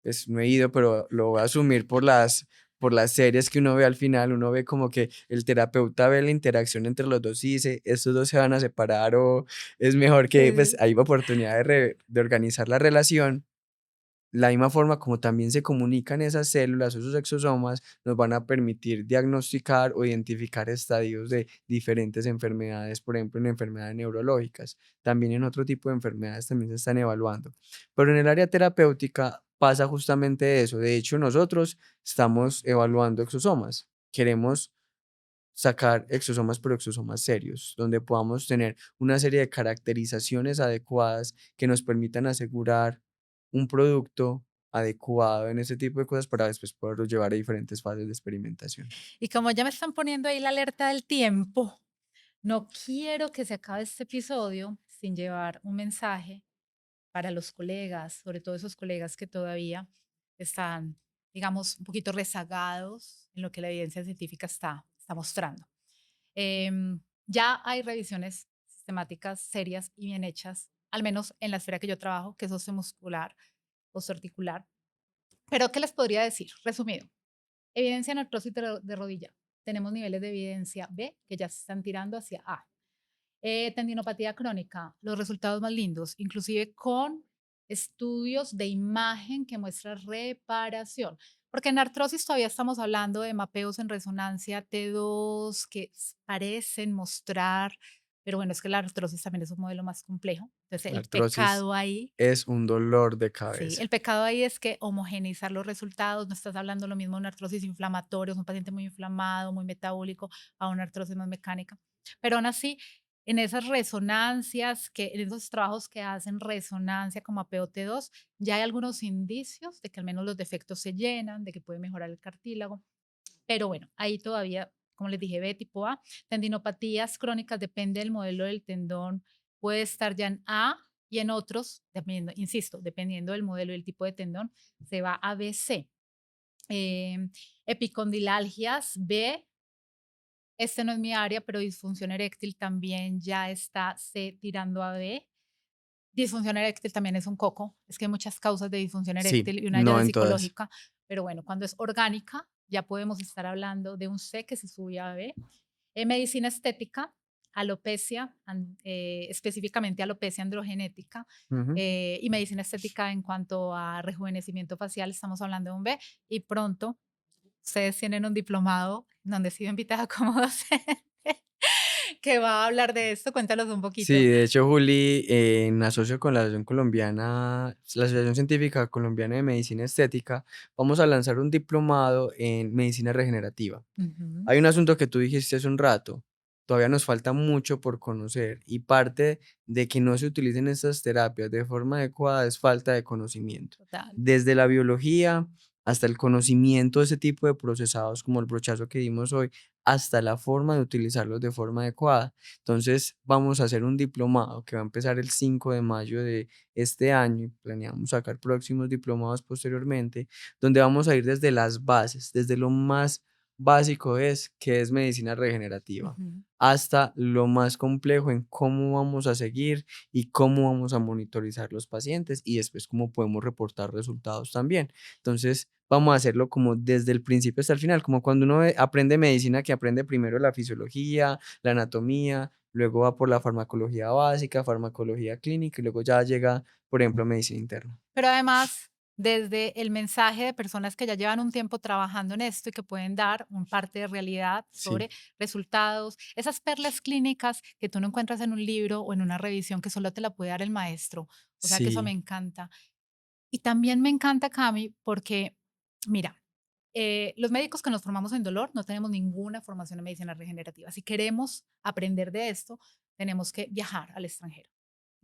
pues no he ido, pero lo voy a asumir por las series que uno ve al final, uno ve como que el terapeuta ve la interacción entre los dos y dice, estos dos se van a separar o es mejor que pues Sí. hay oportunidad de organizar la relación. La misma forma como también se comunican esas células o esos exosomas, nos van a permitir diagnosticar o identificar estadios de diferentes enfermedades, por ejemplo, en enfermedades neurológicas. También en otro tipo de enfermedades también se están evaluando. Pero en el área terapéutica pasa justamente eso. De hecho, nosotros estamos evaluando exosomas. Queremos sacar exosomas, pero exosomas serios, donde podamos tener una serie de caracterizaciones adecuadas que nos permitan asegurar un producto adecuado en ese tipo de cosas para después poderlo llevar a diferentes fases de experimentación. Y como ya me están poniendo ahí la alerta del tiempo, no quiero que se acabe este episodio sin llevar un mensaje para los colegas, sobre todo esos colegas que todavía están, digamos, un poquito rezagados en lo que la evidencia científica está mostrando. Ya hay revisiones sistemáticas serias y bien hechas, al menos en la esfera que yo trabajo, que es osteomuscular, osteoarticular. Pero, ¿qué les podría decir? Resumido, evidencia en artrosis de rodilla. Tenemos niveles de evidencia B que ya se están tirando hacia A. Tendinopatía crónica, los resultados más lindos, inclusive con estudios de imagen que muestran reparación. Porque en artrosis todavía estamos hablando de mapeos en resonancia T2 que parecen mostrar, pero bueno, es que la artrosis también es un modelo más complejo. Entonces, La el artrosis pecado ahí, es un dolor de sí, cabeza. el pecado ahí es que homogeneizar los resultados, no estás hablando lo mismo de una artrosis inflamatoria, es un paciente muy inflamado, muy metabólico, a una artrosis más mecánica. Pero aún así, en esas resonancias, en esos trabajos que hacen resonancia como APOT2, ya hay algunos indicios de que al menos los defectos se llenan, de que puede mejorar el cartílago. Pero bueno, ahí todavía, como les dije, B tipo A, tendinopatías crónicas, depende del modelo del tendón, puede estar ya en A y en otros, dependiendo, insisto, dependiendo del modelo y el tipo de tendón, se va a BC. Em, Epicondilalgias B, este no es mi área, pero disfunción eréctil también ya está C tirando a B. Disfunción eréctil también es un coco, es que hay muchas causas de disfunción Sí, eréctil y una de ellas no es en todas. psicológica, pero bueno, cuando es orgánica ya podemos estar hablando de un C que se sube a B. Medicina estética, alopecia, específicamente alopecia androgenética, Ujú. y medicina estética en cuanto a rejuvenecimiento facial, estamos hablando de un B, y pronto ustedes tienen un diplomado donde he sido invitada como docente que va a hablar de esto, cuéntanos un Sí, poquito. de hecho, Juli, en asocio con la Asociación Colombiana, la Asociación Científica Colombiana de Medicina Estética, vamos a lanzar un diplomado en medicina regenerativa. Ujú, Hay un asunto que tú dijiste hace un rato, todavía nos falta mucho por conocer y parte de que no se utilicen estas terapias de forma adecuada es falta de conocimiento. total. Desde la biología hasta el conocimiento de ese tipo de procesados como el brochazo que dimos hoy, hasta la forma de utilizarlos de forma adecuada. Entonces vamos a hacer un diplomado que va a empezar el 5 de mayo de este año y planeamos sacar próximos diplomados posteriormente, donde vamos a ir desde las bases, desde lo más básico es que es medicina regenerativa, Ujú. hasta lo más complejo en cómo vamos a seguir y cómo vamos a monitorizar los pacientes y después cómo podemos reportar resultados también. Entonces, vamos a hacerlo como desde el principio hasta el final, como cuando uno aprende medicina, que aprende primero la fisiología, la anatomía, luego va por la farmacología básica, farmacología clínica y luego ya llega, por ejemplo, a medicina interna. Pero además, desde el mensaje de personas que ya llevan un tiempo trabajando en esto y que pueden dar un parte de realidad Sí, sobre resultados, esas perlas clínicas que tú no encuentras en un libro o en una revisión que solo te la puede dar el maestro. O sea que eso me sí, encanta. Y también me encanta, Cami, porque, mira, los médicos que nos formamos en dolor no tenemos ninguna formación en medicina regenerativa. Si queremos aprender de esto, tenemos que viajar al extranjero.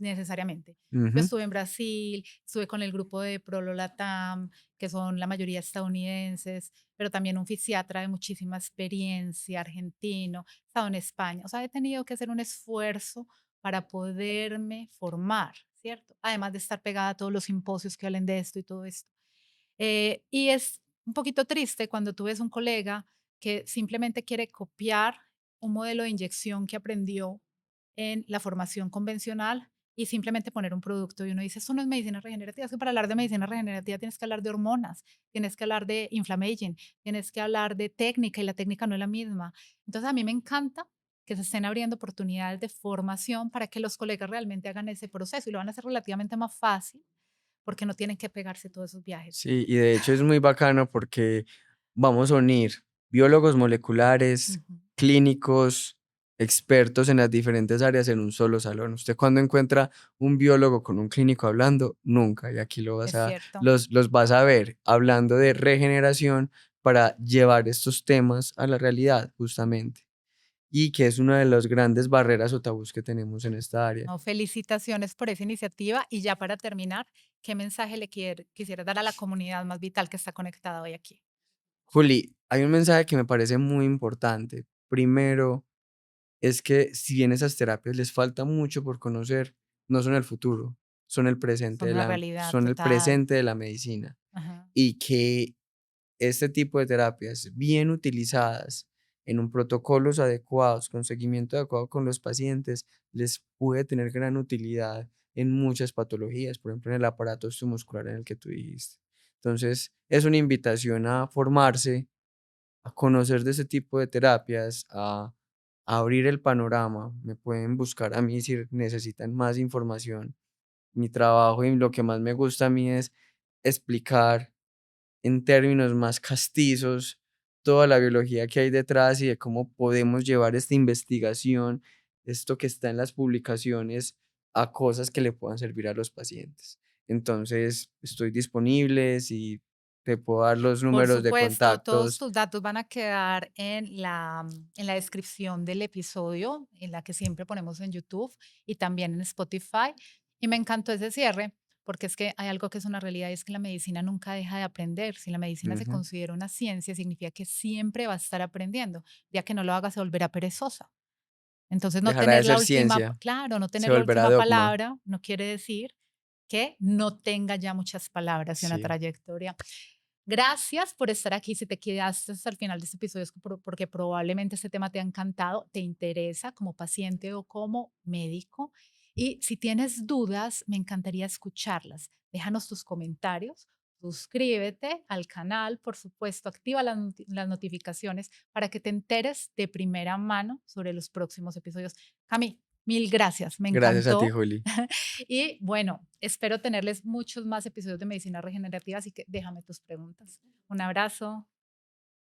necesariamente. Yo Ujú. estuve en Brasil, estuve con el grupo de Prolo Latam, que son la mayoría estadounidenses, pero también un fisiatra de muchísima experiencia, argentino, he estado en España. O sea, he tenido que hacer un esfuerzo para poderme formar, ¿cierto? Además de estar pegada a todos los simposios que hablen de esto y todo esto. Y es un poquito triste cuando tú ves un colega que simplemente quiere copiar un modelo de inyección que aprendió en la formación convencional y simplemente poner un producto y uno dice, eso no es medicina regenerativa, es que para hablar de medicina regenerativa tienes que hablar de hormonas, tienes que hablar de inflammation, tienes que hablar de técnica y la técnica no es la misma. Entonces a mí me encanta que se estén abriendo oportunidades de formación para que los colegas realmente hagan ese proceso y lo van a hacer relativamente más fácil porque no tienen que pegarse todos esos viajes. Sí, y de hecho es muy bacano porque vamos a unir biólogos moleculares, Ujú. clínicos, expertos en las diferentes áreas en un solo salón. Usted cuando encuentra un biólogo con un clínico hablando, nunca, y aquí Es cierto. los vas a ver hablando de regeneración para llevar estos temas a la realidad, justamente, y que es una de las grandes barreras o tabús que tenemos en esta área. No, felicitaciones por esa iniciativa. Y ya para terminar, ¿qué mensaje le quisiera dar a la comunidad más vital que está conectada hoy aquí? Juli, hay un mensaje que me parece muy importante. Primero, es que si bien esas terapias les falta mucho por conocer, no son el futuro, Son una realidad son el total. presente de la medicina. Ajá. Y que este tipo de terapias, bien utilizadas en un protocolos adecuados, con seguimiento adecuado con los pacientes, les puede tener gran utilidad en muchas patologías, por ejemplo, en el aparato osteomuscular en el que tú dijiste. Entonces, es una invitación a formarse, a conocer de ese tipo de terapias, a abrir el panorama. Me pueden buscar a mí si necesitan más información. Mi trabajo y lo que más me gusta a mí es explicar en términos más castizos toda la biología que hay detrás y de cómo podemos llevar esta investigación, esto que está en las publicaciones, a cosas que le puedan servir a los pacientes. Entonces, estoy disponible, si te puedo dar los Por números de supuesto, todos contactos. tus datos van a quedar en la descripción del episodio, en la que siempre ponemos en YouTube y también en Spotify. Y me encantó ese cierre, porque es que hay algo que es una realidad y es que la medicina nunca deja de aprender. Si la medicina se Ujú. considera una ciencia, significa que siempre va a estar aprendiendo. Ya que no lo haga, se volverá perezosa. Entonces, no Dejará de tener la ser última, ciencia, claro, no se tener la volverá última dogma. palabra no quiere decir que no tenga ya muchas palabras y una Sí. trayectoria. Gracias por estar aquí. Si te quedaste hasta el final de este episodio es porque probablemente este tema te ha encantado, te interesa como paciente o como médico. Y si tienes dudas, me encantaría escucharlas. Déjanos tus comentarios, suscríbete al canal, por supuesto, activa las notificaciones para que te enteres de primera mano sobre los próximos episodios. Cami, mil gracias, me Gracias a ti, encantó. Juli. Y bueno, espero tenerles muchos más episodios de medicina regenerativa, así que déjame tus preguntas. Un abrazo.